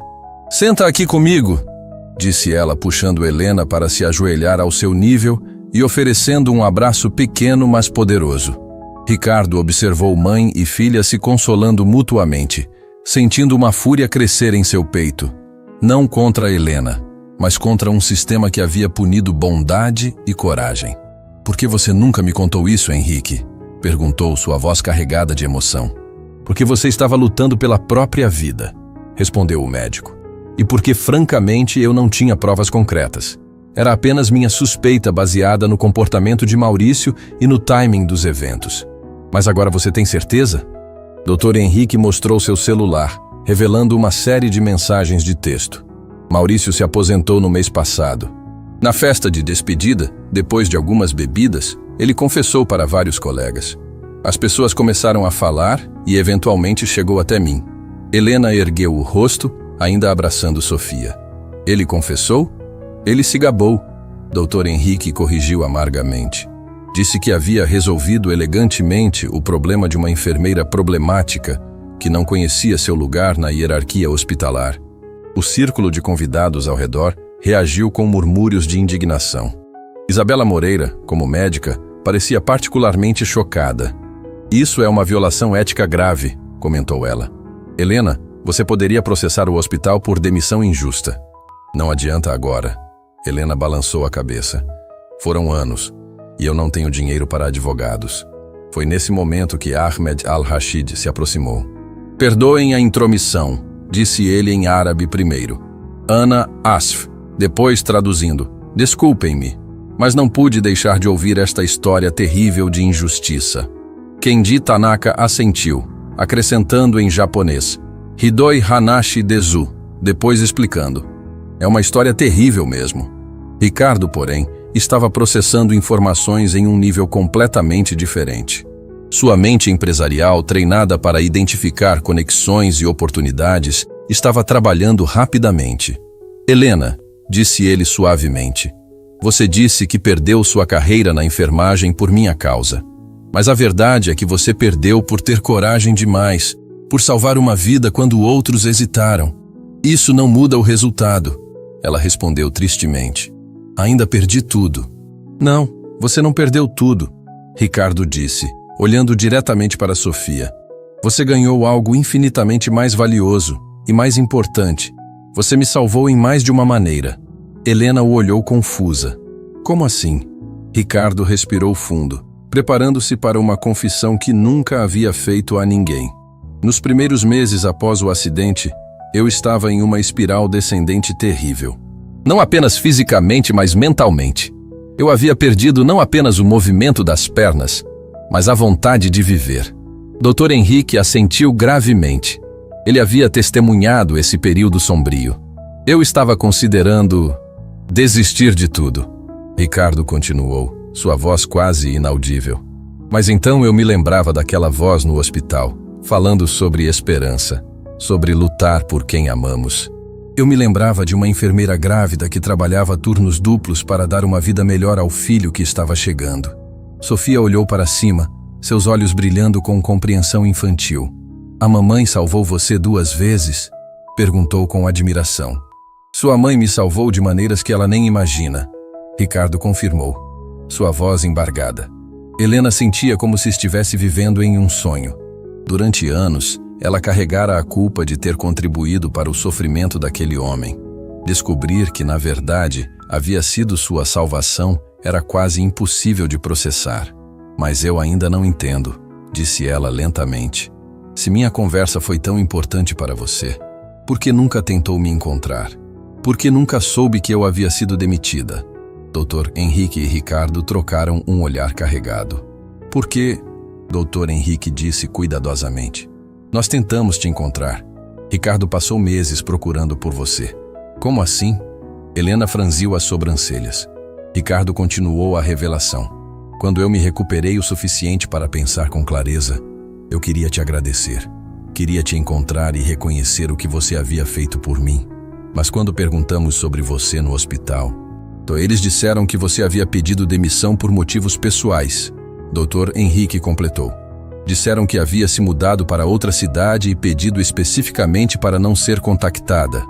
senta aqui comigo, disse ela, puxando Helena para se ajoelhar ao seu nível e oferecendo um abraço pequeno, mas poderoso. Ricardo observou mãe e filha se consolando mutuamente, sentindo uma fúria crescer em seu peito. Não contra Helena, mas contra um sistema que havia punido bondade e coragem. Por que você nunca me contou isso, Henrique? Perguntou, sua voz carregada de emoção. Porque você estava lutando pela própria vida, respondeu o médico. E porque, francamente, eu não tinha provas concretas. Era apenas minha suspeita baseada no comportamento de Maurício e no timing dos eventos. Mas agora você tem certeza? Dr. Henrique mostrou seu celular, revelando uma série de mensagens de texto. Maurício se aposentou no mês passado. Na festa de despedida, depois de algumas bebidas, ele confessou para vários colegas. As pessoas começaram a falar e eventualmente chegou até mim. Helena ergueu o rosto, ainda abraçando Sofia. Ele confessou? Ele se gabou. Dr. Henrique corrigiu amargamente. Disse que havia resolvido elegantemente o problema de uma enfermeira problemática que não conhecia seu lugar na hierarquia hospitalar. O círculo de convidados ao redor reagiu com murmúrios de indignação. Isabela Moreira, como médica, parecia particularmente chocada. Isso é uma violação ética grave, comentou ela. Helena, você poderia processar o hospital por demissão injusta. Não adianta agora. Helena balançou a cabeça. Foram anos, e eu não tenho dinheiro para advogados. Foi nesse momento que Ahmed al-Rashid se aproximou. Perdoem a intromissão, disse ele em árabe primeiro. Ana Asf, depois traduzindo. Desculpem-me, mas não pude deixar de ouvir esta história terrível de injustiça. Kendi Tanaka assentiu, acrescentando em japonês. Hidoi Hanashi Dezu, depois explicando. É uma história terrível mesmo. Ricardo, porém, estava processando informações em um nível completamente diferente. Sua mente empresarial, treinada para identificar conexões e oportunidades, estava trabalhando rapidamente. Helena, disse ele suavemente, você disse que perdeu sua carreira na enfermagem por minha causa. Mas a verdade é que você perdeu por ter coragem demais, por salvar uma vida quando outros hesitaram. Isso não muda o resultado. Ela respondeu tristemente. Ainda perdi tudo. Não, você não perdeu tudo, Ricardo disse, olhando diretamente para Sofia. Você ganhou algo infinitamente mais valioso e mais importante. Você me salvou em mais de uma maneira. Helena o olhou confusa. Como assim? Ricardo respirou fundo, preparando-se para uma confissão que nunca havia feito a ninguém. Nos primeiros meses após o acidente, eu estava em uma espiral descendente terrível. Não apenas fisicamente, mas mentalmente. Eu havia perdido não apenas o movimento das pernas, mas a vontade de viver. Dr. Henrique assentiu gravemente. Ele havia testemunhado esse período sombrio. Eu estava considerando desistir de tudo. Ricardo continuou, sua voz quase inaudível. Mas então eu me lembrava daquela voz no hospital, falando sobre esperança, sobre lutar por quem amamos. Eu me lembrava de uma enfermeira grávida que trabalhava turnos duplos para dar uma vida melhor ao filho que estava chegando. Sofia olhou para cima, seus olhos brilhando com compreensão infantil. A mamãe salvou você 2 vezes? Perguntou com admiração. Sua mãe me salvou de maneiras que ela nem imagina. Ricardo confirmou, sua voz embargada. Helena sentia como se estivesse vivendo em um sonho. Durante anos, ela carregara a culpa de ter contribuído para o sofrimento daquele homem. Descobrir que, na verdade, havia sido sua salvação era quase impossível de processar. Mas eu ainda não entendo, disse ela lentamente. Se minha conversa foi tão importante para você, por que nunca tentou me encontrar? Por que nunca soube que eu havia sido demitida? Dr. Henrique e Ricardo trocaram um olhar carregado. Por que? Dr. Henrique disse cuidadosamente. Nós tentamos te encontrar. Ricardo passou meses procurando por você. Como assim? Helena franziu as sobrancelhas. Ricardo continuou a revelação. Quando eu me recuperei o suficiente para pensar com clareza, eu queria te agradecer. Queria te encontrar e reconhecer o que você havia feito por mim. Mas quando perguntamos sobre você no hospital, eles disseram que você havia pedido demissão por motivos pessoais. Dr. Henrique completou. Disseram que havia se mudado para outra cidade e pedido especificamente para não ser contactada.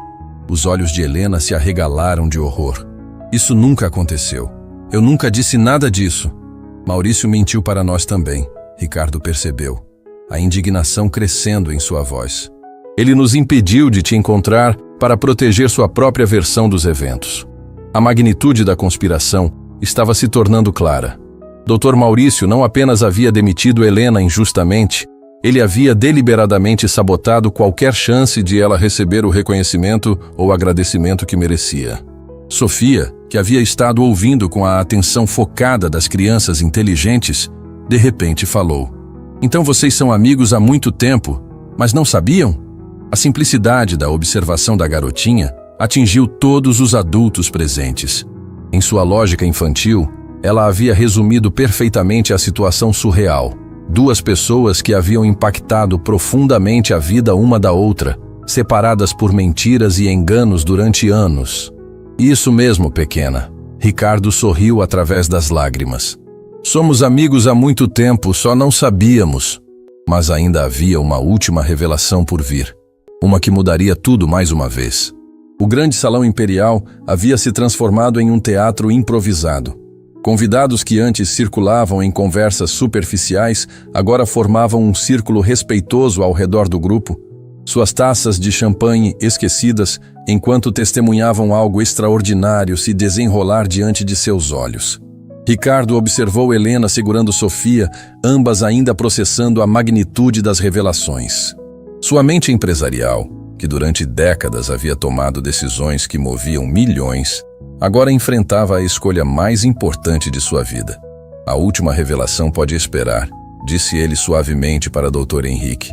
Os olhos de Helena se arregalaram de horror. Isso nunca aconteceu. Eu nunca disse nada disso. Maurício mentiu para nós também, Ricardo percebeu, a indignação crescendo em sua voz. Ele nos impediu de te encontrar para proteger sua própria versão dos eventos. A magnitude da conspiração estava se tornando clara. Dr. Maurício não apenas havia demitido Helena injustamente, ele havia deliberadamente sabotado qualquer chance de ela receber o reconhecimento ou agradecimento que merecia. Sofia, que havia estado ouvindo com a atenção focada das crianças inteligentes, de repente falou. Então vocês são amigos há muito tempo, mas não sabiam? A simplicidade da observação da garotinha atingiu todos os adultos presentes. Em sua lógica infantil, ela havia resumido perfeitamente a situação surreal. 2 pessoas que haviam impactado profundamente a vida uma da outra, separadas por mentiras e enganos durante anos. Isso mesmo, pequena. Ricardo sorriu através das lágrimas. Somos amigos há muito tempo, só não sabíamos. Mas ainda havia uma última revelação por vir. Uma que mudaria tudo mais uma vez. O grande salão imperial havia se transformado em um teatro improvisado. Convidados que antes circulavam em conversas superficiais, agora formavam um círculo respeitoso ao redor do grupo, suas taças de champanhe esquecidas, enquanto testemunhavam algo extraordinário se desenrolar diante de seus olhos. Ricardo observou Helena segurando Sofia, ambas ainda processando a magnitude das revelações. Sua mente empresarial, que durante décadas havia tomado decisões que moviam milhões, agora enfrentava a escolha mais importante de sua vida. A última revelação pode esperar, disse ele suavemente para Dr. Henrique.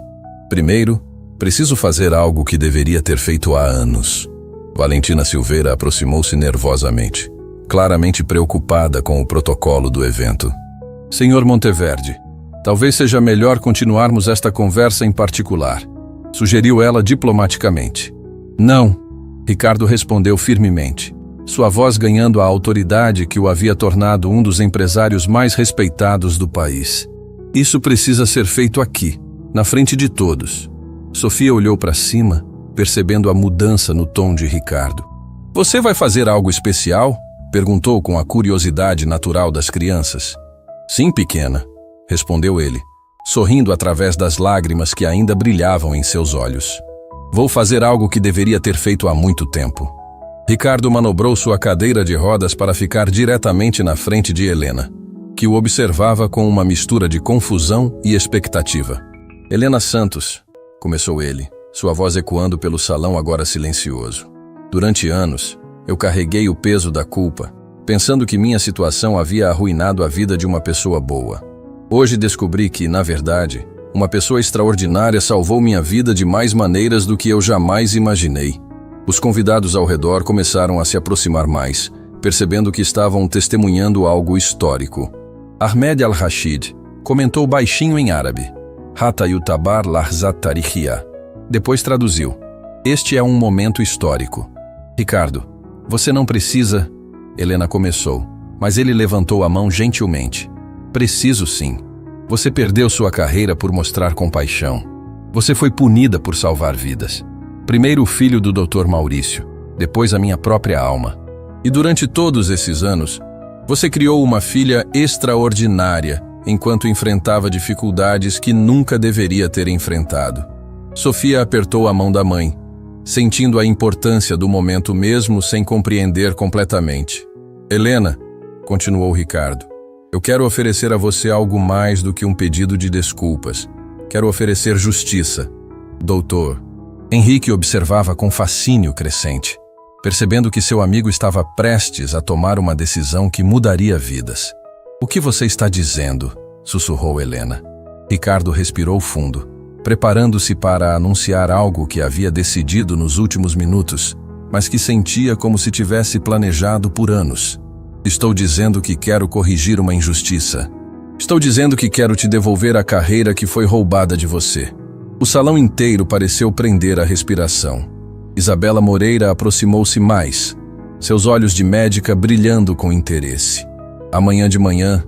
Primeiro, preciso fazer algo que deveria ter feito há anos. Valentina Silveira aproximou-se nervosamente, claramente preocupada com o protocolo do evento. Senhor Monteverde, talvez seja melhor continuarmos esta conversa em particular, sugeriu ela diplomaticamente. Não, Ricardo respondeu firmemente, sua voz ganhando a autoridade que o havia tornado um dos empresários mais respeitados do país. Isso precisa ser feito aqui, na frente de todos. Sofia olhou para cima, percebendo a mudança no tom de Ricardo. Você vai fazer algo especial? Perguntou com a curiosidade natural das crianças. Sim, pequena, respondeu ele, sorrindo através das lágrimas que ainda brilhavam em seus olhos. Vou fazer algo que deveria ter feito há muito tempo. Ricardo manobrou sua cadeira de rodas para ficar diretamente na frente de Helena, que o observava com uma mistura de confusão e expectativa. Helena Santos, começou ele, sua voz ecoando pelo salão agora silencioso. Durante anos, eu carreguei o peso da culpa, pensando que minha situação havia arruinado a vida de uma pessoa boa. Hoje descobri que, na verdade, uma pessoa extraordinária salvou minha vida de mais maneiras do que eu jamais imaginei. Os convidados ao redor começaram a se aproximar mais, percebendo que estavam testemunhando algo histórico. Ahmed al-Rashid comentou baixinho em árabe. Hata yutabar lahzat tarikhia. Depois traduziu. Este é um momento histórico. Ricardo, você não precisa... Helena começou, mas ele levantou a mão gentilmente. Preciso sim. Você perdeu sua carreira por mostrar compaixão. Você foi punida por salvar vidas. Primeiro o filho do Dr. Maurício, depois a minha própria alma. E durante todos esses anos, você criou uma filha extraordinária enquanto enfrentava dificuldades que nunca deveria ter enfrentado. Sofia apertou a mão da mãe, sentindo a importância do momento mesmo sem compreender completamente. Helena, continuou Ricardo, eu quero oferecer a você algo mais do que um pedido de desculpas. Quero oferecer justiça. Doutor. Henrique observava com fascínio crescente, percebendo que seu amigo estava prestes a tomar uma decisão que mudaria vidas. O que você está dizendo? Sussurrou Helena. Ricardo respirou fundo, preparando-se para anunciar algo que havia decidido nos últimos minutos, mas que sentia como se tivesse planejado por anos. Estou dizendo que quero corrigir uma injustiça. Estou dizendo que quero te devolver a carreira que foi roubada de você. O salão inteiro pareceu prender a respiração. Isabela Moreira aproximou-se mais, seus olhos de médica brilhando com interesse. Amanhã de manhã,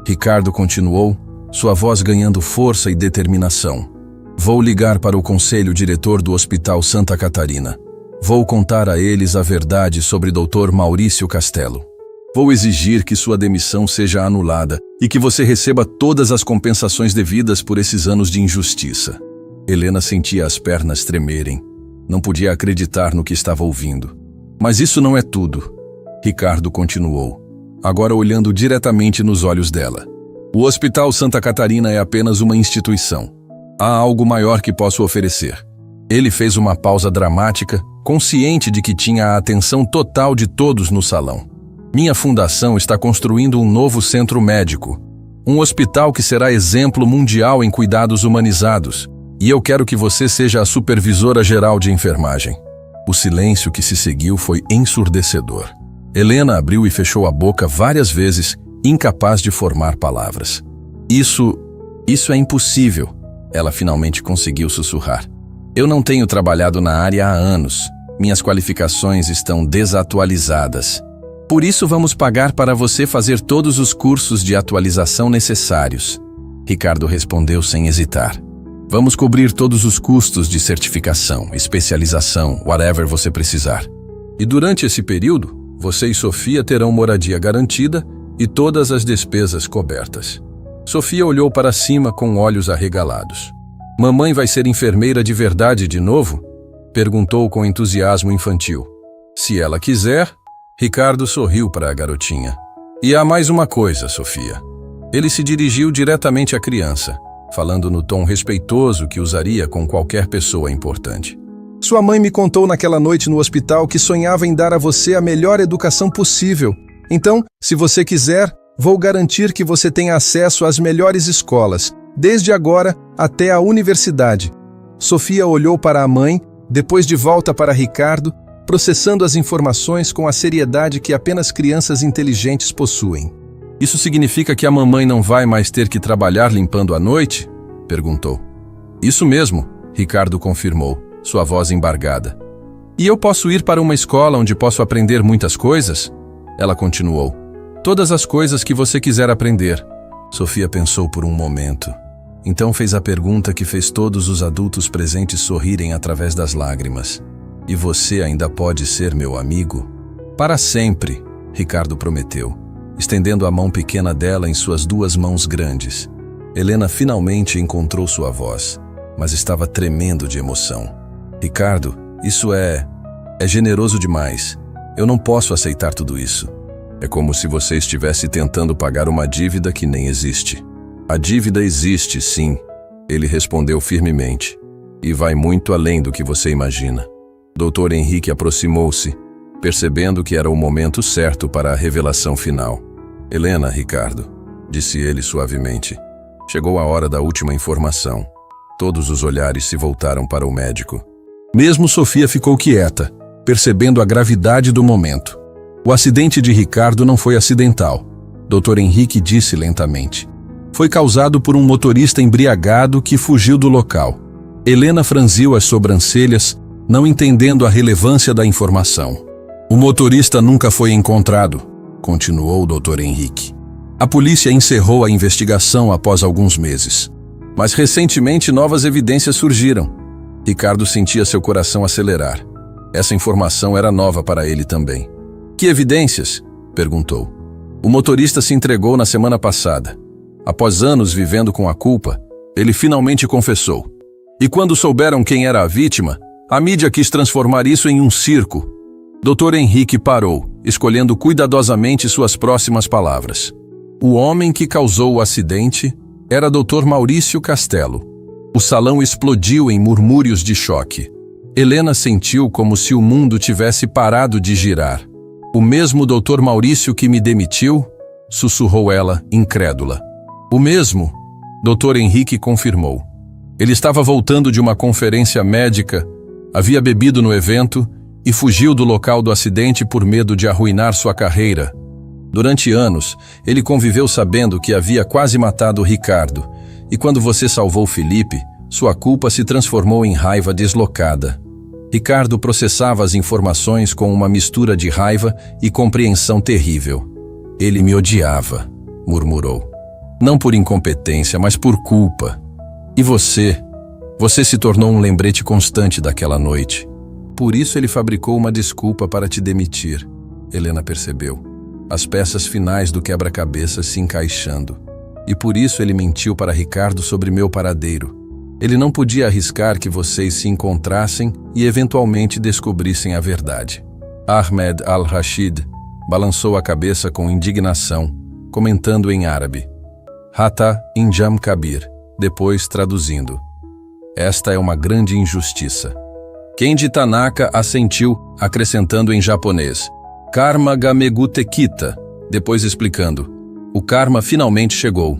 Ricardo continuou, sua voz ganhando força e determinação. Vou ligar para o conselho diretor do Hospital Santa Catarina. Vou contar a eles a verdade sobre Dr. Maurício Castelo. Vou exigir que sua demissão seja anulada e que você receba todas as compensações devidas por esses anos de injustiça. Helena sentia as pernas tremerem. Não podia acreditar no que estava ouvindo. Mas isso não é tudo. Ricardo continuou, agora olhando diretamente nos olhos dela. O Hospital Santa Catarina é apenas uma instituição. Há algo maior que posso oferecer. Ele fez uma pausa dramática, consciente de que tinha a atenção total de todos no salão. Minha fundação está construindo um novo centro médico. Um hospital que será exemplo mundial em cuidados humanizados. E eu quero que você seja a supervisora geral de enfermagem. O silêncio que se seguiu foi ensurdecedor. Helena abriu e fechou a boca várias vezes, incapaz de formar palavras. Isso é impossível, ela finalmente conseguiu sussurrar. Eu não tenho trabalhado na área há anos. Minhas qualificações estão desatualizadas. Por isso vamos pagar para você fazer todos os cursos de atualização necessários. Ricardo respondeu sem hesitar. Vamos cobrir todos os custos de certificação, especialização, whatever você precisar. E durante esse período, você e Sofia terão moradia garantida e todas as despesas cobertas. Sofia olhou para cima com olhos arregalados. Mamãe vai ser enfermeira de verdade de novo? Perguntou com entusiasmo infantil. Se ela quiser, Ricardo sorriu para a garotinha. E há mais uma coisa, Sofia. Ele se dirigiu diretamente à criança, falando no tom respeitoso que usaria com qualquer pessoa importante. Sua mãe me contou naquela noite no hospital que sonhava em dar a você a melhor educação possível. Então, se você quiser, vou garantir que você tenha acesso às melhores escolas, desde agora até a universidade. Sofia olhou para a mãe, depois de volta para Ricardo, processando as informações com a seriedade que apenas crianças inteligentes possuem. Isso significa que a mamãe não vai mais ter que trabalhar limpando à noite? Perguntou. Isso mesmo, Ricardo confirmou, sua voz embargada. E eu posso ir para uma escola onde posso aprender muitas coisas? Ela continuou. Todas as coisas que você quiser aprender. Sofia pensou por um momento. Então fez a pergunta que fez todos os adultos presentes sorrirem através das lágrimas. E você ainda pode ser meu amigo? Para sempre, Ricardo prometeu, estendendo a mão pequena dela em suas duas mãos grandes. Helena finalmente encontrou sua voz, mas estava tremendo de emoção. Ricardo, isso é generoso demais. Eu não posso aceitar tudo isso. É como se você estivesse tentando pagar uma dívida que nem existe. A dívida existe, sim, ele respondeu firmemente. E vai muito além do que você imagina. Dr. Henrique aproximou-se, percebendo que era o momento certo para a revelação final. Helena, Ricardo, disse ele suavemente. Chegou a hora da última informação. Todos os olhares se voltaram para o médico. Mesmo Sofia ficou quieta, percebendo a gravidade do momento. O acidente de Ricardo não foi acidental, Dr. Henrique disse lentamente. Foi causado por um motorista embriagado que fugiu do local. Helena franziu as sobrancelhas, não entendendo a relevância da informação. O motorista nunca foi encontrado, continuou o Dr. Henrique. A polícia encerrou a investigação após alguns meses. Mas recentemente novas evidências surgiram. Ricardo sentia seu coração acelerar. Essa informação era nova para ele também. Que evidências? Perguntou. O motorista se entregou na semana passada. Após anos vivendo com a culpa, ele finalmente confessou. E quando souberam quem era a vítima, a mídia quis transformar isso em um circo. Dr. Henrique parou, escolhendo cuidadosamente suas próximas palavras. O homem que causou o acidente era Dr. Maurício Castelo. O salão explodiu em murmúrios de choque. Helena sentiu como se o mundo tivesse parado de girar. O mesmo Dr. Maurício que me demitiu? Sussurrou ela, incrédula. O mesmo? Dr. Henrique confirmou. Ele estava voltando de uma conferência médica, havia bebido no evento e fugiu do local do acidente por medo de arruinar sua carreira. Durante anos, ele conviveu sabendo que havia quase matado Ricardo, e quando você salvou Felipe, sua culpa se transformou em raiva deslocada. Ricardo processava as informações com uma mistura de raiva e compreensão terrível. Ele me odiava, murmurou. Não por incompetência, mas por culpa. E você? Você se tornou um lembrete constante daquela noite. Por isso ele fabricou uma desculpa para te demitir. Helena percebeu. As peças finais do quebra-cabeça se encaixando. E por isso ele mentiu para Ricardo sobre meu paradeiro. Ele não podia arriscar que vocês se encontrassem e eventualmente descobrissem a verdade. Ahmed al-Rashid balançou a cabeça com indignação, comentando em árabe. Hata injam kabir, depois traduzindo. Esta é uma grande injustiça. Kenji Tanaka assentiu, acrescentando em japonês. Karma gamegutekita, depois explicando. O karma finalmente chegou.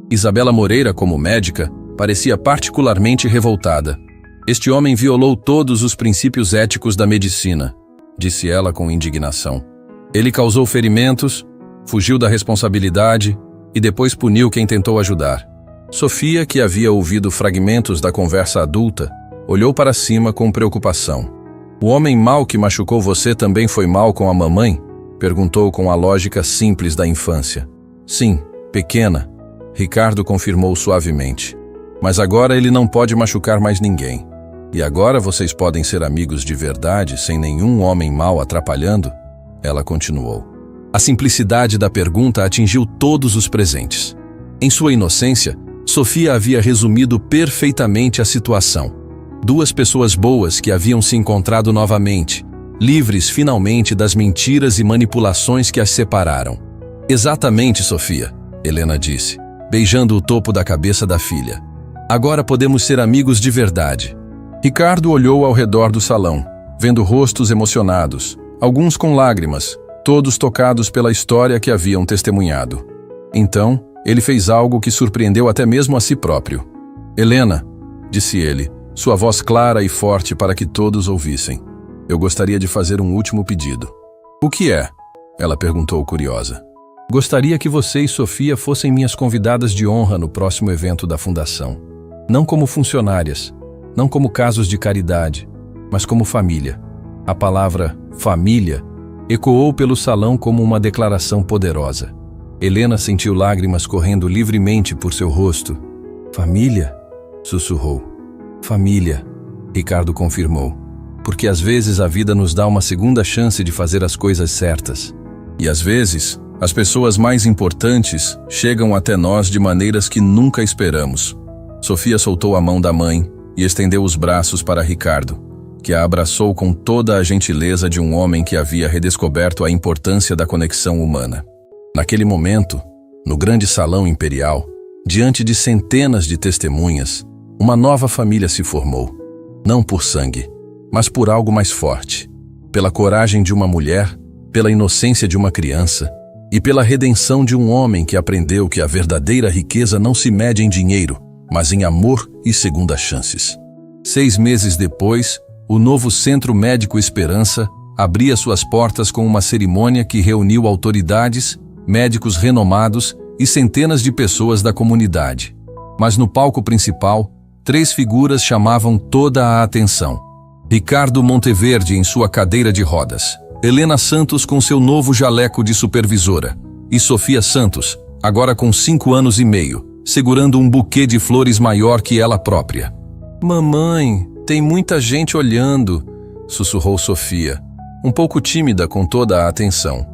Isabela Moreira, como médica, parecia particularmente revoltada. Este homem violou todos os princípios éticos da medicina, disse ela com indignação. Ele causou ferimentos, fugiu da responsabilidade e depois puniu quem tentou ajudar. Sofia, que havia ouvido fragmentos da conversa adulta, olhou para cima com preocupação. O homem mau que machucou você também foi mau com a mamãe? Perguntou com a lógica simples da infância. Sim, pequena, Ricardo confirmou suavemente. Mas agora ele não pode machucar mais ninguém. E agora vocês podem ser amigos de verdade sem nenhum homem mau atrapalhando? Ela continuou. A simplicidade da pergunta atingiu todos os presentes. Em sua inocência, Sofia havia resumido perfeitamente a situação. Duas pessoas boas que haviam se encontrado novamente, livres finalmente das mentiras e manipulações que as separaram. Exatamente, Sofia, Helena disse, beijando o topo da cabeça da filha. Agora podemos ser amigos de verdade. Ricardo olhou ao redor do salão, vendo rostos emocionados, alguns com lágrimas, todos tocados pela história que haviam testemunhado. Então, ele fez algo que surpreendeu até mesmo a si próprio. Helena, disse ele, sua voz clara e forte para que todos ouvissem. Eu gostaria de fazer um último pedido. O que é? Ela perguntou curiosa. Gostaria que você e Sofia fossem minhas convidadas de honra no próximo evento da Fundação. Não como funcionárias, não como casos de caridade, mas como família. A palavra família ecoou pelo salão como uma declaração poderosa. Helena sentiu lágrimas correndo livremente por seu rosto. Família? Sussurrou. Família, Ricardo confirmou. Porque às vezes a vida nos dá uma segunda chance de fazer as coisas certas. E às vezes, as pessoas mais importantes chegam até nós de maneiras que nunca esperamos. Sofia soltou a mão da mãe e estendeu os braços para Ricardo, que a abraçou com toda a gentileza de um homem que havia redescoberto a importância da conexão humana. Naquele momento, no grande salão imperial, diante de centenas de testemunhas, uma nova família se formou. Não por sangue, mas por algo mais forte. Pela coragem de uma mulher, pela inocência de uma criança e pela redenção de um homem que aprendeu que a verdadeira riqueza não se mede em dinheiro, mas em amor e segundas chances. 6 meses depois, o novo Centro Médico Esperança abria suas portas com uma cerimônia que reuniu autoridades, médicos renomados e centenas de pessoas da comunidade. Mas no palco principal, 3 figuras chamavam toda a atenção. Ricardo Monteverde em sua cadeira de rodas, Helena Santos com seu novo jaleco de supervisora e Sofia Santos, agora com 5 anos e meio, segurando um buquê de flores maior que ela própria. Mamãe, tem muita gente olhando, sussurrou Sofia, um pouco tímida com toda a atenção.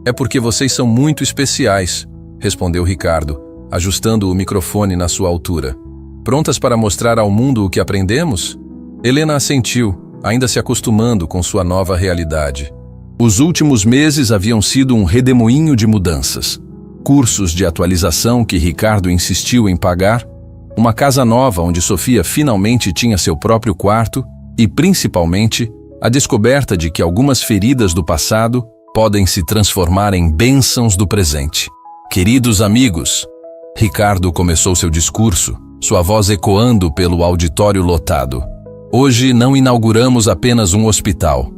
É porque vocês são muito especiais, respondeu Ricardo, ajustando o microfone na sua altura. Prontas para mostrar ao mundo o que aprendemos? Helena assentiu, ainda se acostumando com sua nova realidade. Os últimos meses haviam sido um redemoinho de mudanças. Cursos de atualização que Ricardo insistiu em pagar, uma casa nova onde Sofia finalmente tinha seu próprio quarto e, principalmente, a descoberta de que algumas feridas do passado podem se transformar em bênçãos do presente. Queridos amigos, Ricardo começou seu discurso, sua voz ecoando pelo auditório lotado. Hoje não inauguramos apenas um hospital.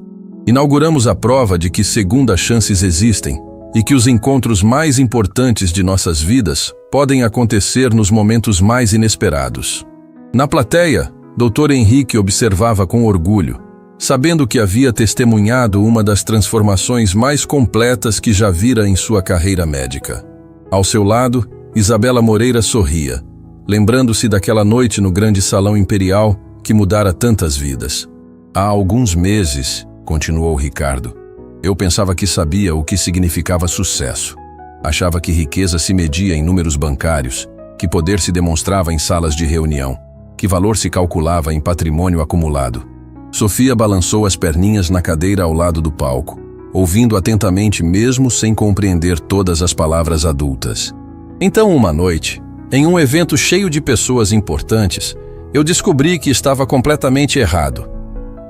Inauguramos a prova de que segundas chances existem e que os encontros mais importantes de nossas vidas podem acontecer nos momentos mais inesperados. Na plateia, Dr. Henrique observava com orgulho, sabendo que havia testemunhado uma das transformações mais completas que já vira em sua carreira médica. Ao seu lado, Isabela Moreira sorria, lembrando-se daquela noite no grande salão imperial que mudara tantas vidas. Há alguns meses, continuou Ricardo, eu pensava que sabia o que significava sucesso. Achava que riqueza se media em números bancários, que poder se demonstrava em salas de reunião, que valor se calculava em patrimônio acumulado. Sofia balançou as perninhas na cadeira ao lado do palco, ouvindo atentamente mesmo sem compreender todas as palavras adultas. Então, uma noite, em um evento cheio de pessoas importantes, eu descobri que estava completamente errado.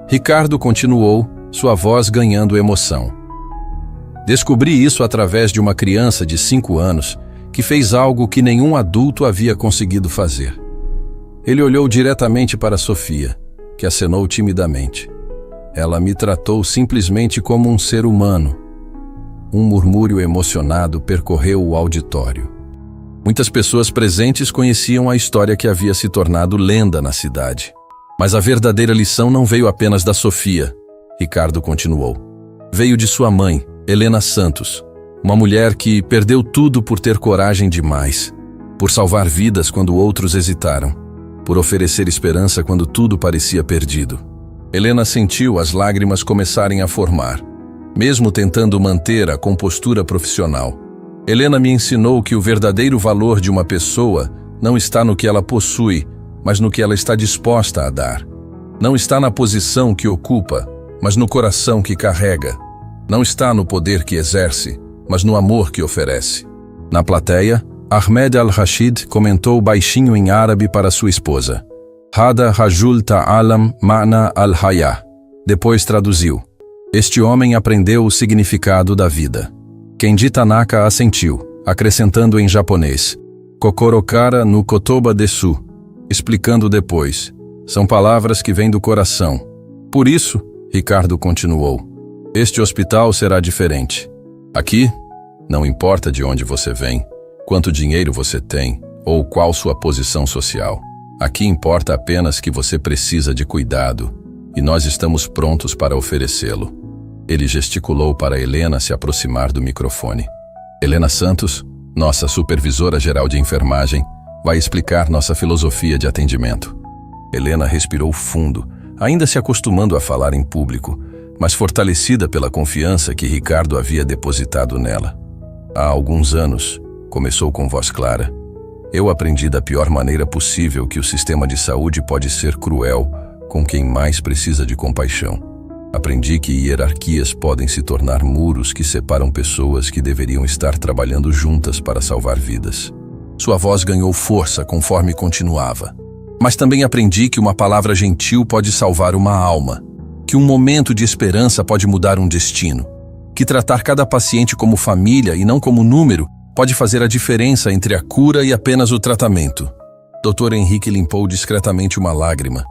Ricardo continuou, sua voz ganhando emoção. Descobri isso através de uma criança de 5 anos que fez algo que nenhum adulto havia conseguido fazer. Ele olhou diretamente para Sofia, que acenou timidamente. Ela me tratou simplesmente como um ser humano. Um murmúrio emocionado percorreu o auditório. Muitas pessoas presentes conheciam a história que havia se tornado lenda na cidade. Mas a verdadeira lição não veio apenas da Sofia. Ricardo continuou. Veio de sua mãe, Helena Santos, uma mulher que perdeu tudo por ter coragem demais, por salvar vidas quando outros hesitaram, por oferecer esperança quando tudo parecia perdido. Helena sentiu as lágrimas começarem a formar, mesmo tentando manter a compostura profissional. Helena me ensinou que o verdadeiro valor de uma pessoa não está no que ela possui, mas no que ela está disposta a dar. Não está na posição que ocupa, mas no coração que carrega. Não está no poder que exerce, mas no amor que oferece. Na plateia, Ahmed al-Rashid comentou baixinho em árabe para sua esposa. Hada Rajul Ta'alam Ma'na al-Haya. Depois traduziu. Este homem aprendeu o significado da vida. Kenji Tanaka assentiu, acrescentando em japonês. Kokorokara no Kotoba Desu. Explicando depois. São palavras que vêm do coração. Por isso, Ricardo continuou, este hospital será diferente. Aqui, não importa de onde você vem, quanto dinheiro você tem ou qual sua posição social. Aqui importa apenas que você precisa de cuidado e nós estamos prontos para oferecê-lo. Ele gesticulou para Helena se aproximar do microfone. Helena Santos, nossa supervisora geral de enfermagem, vai explicar nossa filosofia de atendimento. Helena respirou fundo, ainda se acostumando a falar em público, mas fortalecida pela confiança que Ricardo havia depositado nela. Há alguns anos, começou com voz clara, eu aprendi da pior maneira possível que o sistema de saúde pode ser cruel com quem mais precisa de compaixão. Aprendi que hierarquias podem se tornar muros que separam pessoas que deveriam estar trabalhando juntas para salvar vidas. Sua voz ganhou força conforme continuava. Mas também aprendi que uma palavra gentil pode salvar uma alma, que um momento de esperança pode mudar um destino, que tratar cada paciente como família e não como número pode fazer a diferença entre a cura e apenas o tratamento. Dr. Henrique limpou discretamente uma lágrima,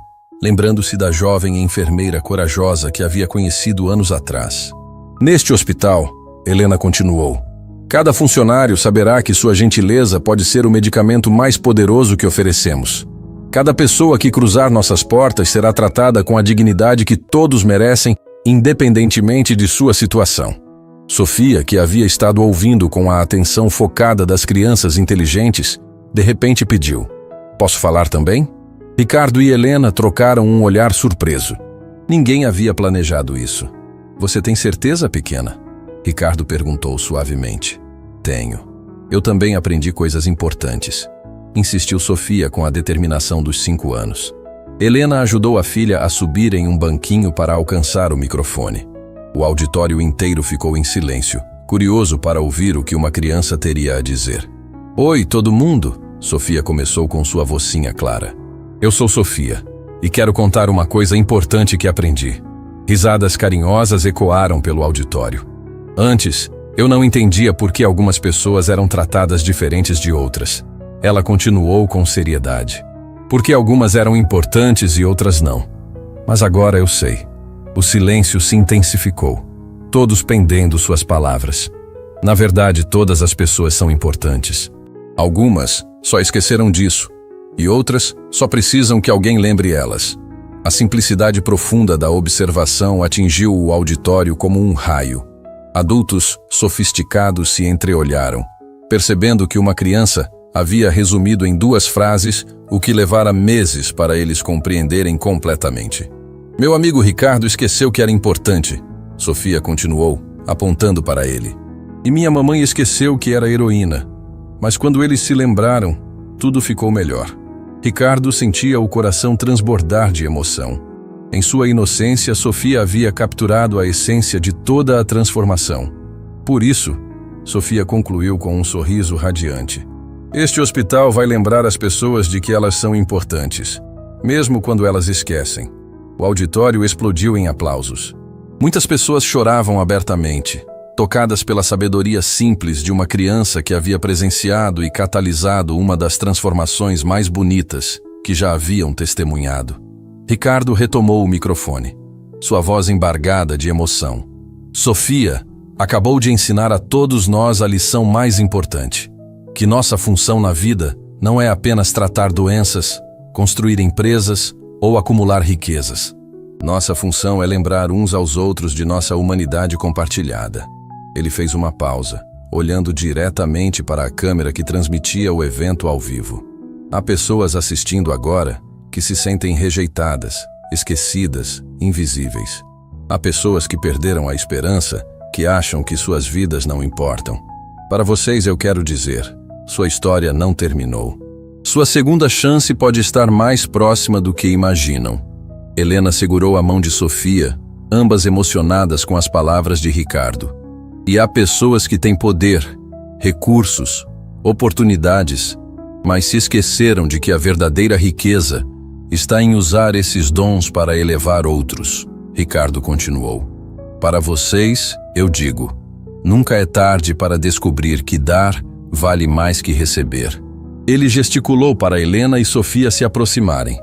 lembrando-se da jovem enfermeira corajosa que havia conhecido anos atrás. Neste hospital, Helena continuou, cada funcionário saberá que sua gentileza pode ser o medicamento mais poderoso que oferecemos. Cada pessoa que cruzar nossas portas será tratada com a dignidade que todos merecem, independentemente de sua situação. Sofia, que havia estado ouvindo com a atenção focada das crianças inteligentes, de repente pediu, posso falar também? Ricardo e Helena trocaram um olhar surpreso. Ninguém havia planejado isso. Você tem certeza, pequena? Ricardo perguntou suavemente. Tenho. Eu também aprendi coisas importantes. Insistiu Sofia com a determinação dos 5 anos. Helena ajudou a filha a subir em um banquinho para alcançar o microfone. O auditório inteiro ficou em silêncio, curioso para ouvir o que uma criança teria a dizer. Oi, todo mundo! Sofia começou com sua vozinha clara. Eu sou Sofia, e quero contar uma coisa importante que aprendi. Risadas carinhosas ecoaram pelo auditório. Antes, eu não entendia por que algumas pessoas eram tratadas diferentes de outras. Ela continuou com seriedade. Porque algumas eram importantes e outras não. Mas agora eu sei. O silêncio se intensificou, todos pendendo suas palavras. Na verdade, todas as pessoas são importantes. Algumas só esqueceram disso, e outras só precisam que alguém lembre elas. A simplicidade profunda da observação atingiu o auditório como um raio. Adultos sofisticados se entreolharam, percebendo que uma criança havia resumido em 2 frases o que levara meses para eles compreenderem completamente. Meu amigo Ricardo esqueceu que era importante, Sofia continuou, apontando para ele. E minha mamãe esqueceu que era heroína. Mas quando eles se lembraram, tudo ficou melhor. Ricardo sentia o coração transbordar de emoção. Em sua inocência, Sofia havia capturado a essência de toda a transformação. Por isso, Sofia concluiu com um sorriso radiante. Este hospital vai lembrar as pessoas de que elas são importantes, mesmo quando elas esquecem. O auditório explodiu em aplausos. Muitas pessoas choravam abertamente, tocadas pela sabedoria simples de uma criança que havia presenciado e catalisado uma das transformações mais bonitas que já haviam testemunhado. Ricardo retomou o microfone, sua voz embargada de emoção. Sofia acabou de ensinar a todos nós a lição mais importante, que nossa função na vida não é apenas tratar doenças, construir empresas ou acumular riquezas. Nossa função é lembrar uns aos outros de nossa humanidade compartilhada. Ele fez uma pausa, olhando diretamente para a câmera que transmitia o evento ao vivo. Há pessoas assistindo agora que se sentem rejeitadas, esquecidas, invisíveis. Há pessoas que perderam a esperança, que acham que suas vidas não importam. Para vocês eu quero dizer, sua história não terminou. Sua segunda chance pode estar mais próxima do que imaginam. Helena segurou a mão de Sofia, ambas emocionadas com as palavras de Ricardo. E há pessoas que têm poder, recursos, oportunidades, mas se esqueceram de que a verdadeira riqueza está em usar esses dons para elevar outros. Ricardo continuou. Para vocês, eu digo, nunca é tarde para descobrir que dar vale mais que receber. Ele gesticulou para Helena e Sofia se aproximarem.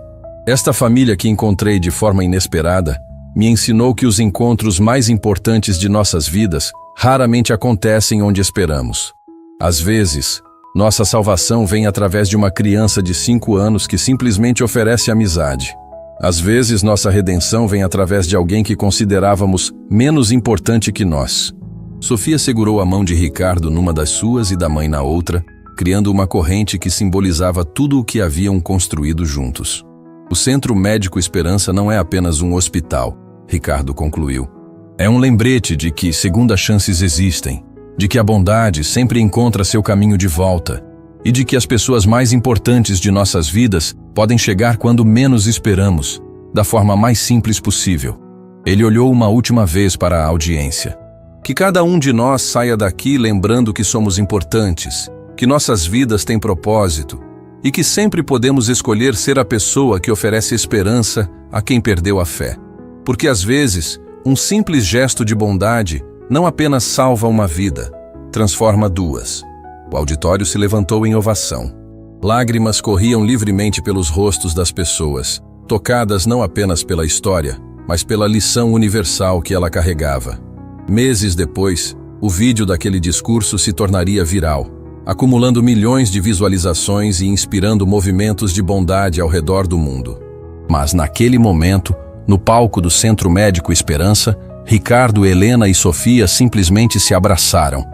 Esta família que encontrei de forma inesperada me ensinou que os encontros mais importantes de nossas vidas raramente acontecem onde esperamos. Às vezes, nossa salvação vem através de uma criança de 5 anos que simplesmente oferece amizade. Às vezes, nossa redenção vem através de alguém que considerávamos menos importante que nós. Sofia segurou a mão de Ricardo numa das suas e da mãe na outra, criando uma corrente que simbolizava tudo o que haviam construído juntos. O Centro Médico Esperança não é apenas um hospital, Ricardo concluiu. É um lembrete de que segundas chances existem, de que a bondade sempre encontra seu caminho de volta e de que as pessoas mais importantes de nossas vidas podem chegar quando menos esperamos, da forma mais simples possível. Ele olhou uma última vez para a audiência. Que cada um de nós saia daqui lembrando que somos importantes, que nossas vidas têm propósito e que sempre podemos escolher ser a pessoa que oferece esperança a quem perdeu a fé. Porque às vezes, um simples gesto de bondade não apenas salva uma vida, transforma 2. O auditório se levantou em ovação. Lágrimas corriam livremente pelos rostos das pessoas, tocadas não apenas pela história, mas pela lição universal que ela carregava. Meses depois, o vídeo daquele discurso se tornaria viral, acumulando milhões de visualizações e inspirando movimentos de bondade ao redor do mundo. Mas naquele momento, no palco do Centro Médico Esperança, Ricardo, Helena e Sofia simplesmente se abraçaram.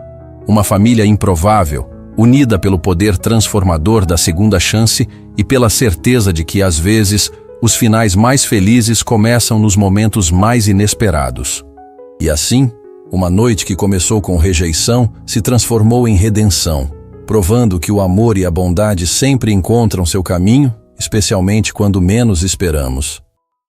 Uma família improvável, unida pelo poder transformador da segunda chance e pela certeza de que, às vezes, os finais mais felizes começam nos momentos mais inesperados. E assim, uma noite que começou com rejeição se transformou em redenção, provando que o amor e a bondade sempre encontram seu caminho, especialmente quando menos esperamos.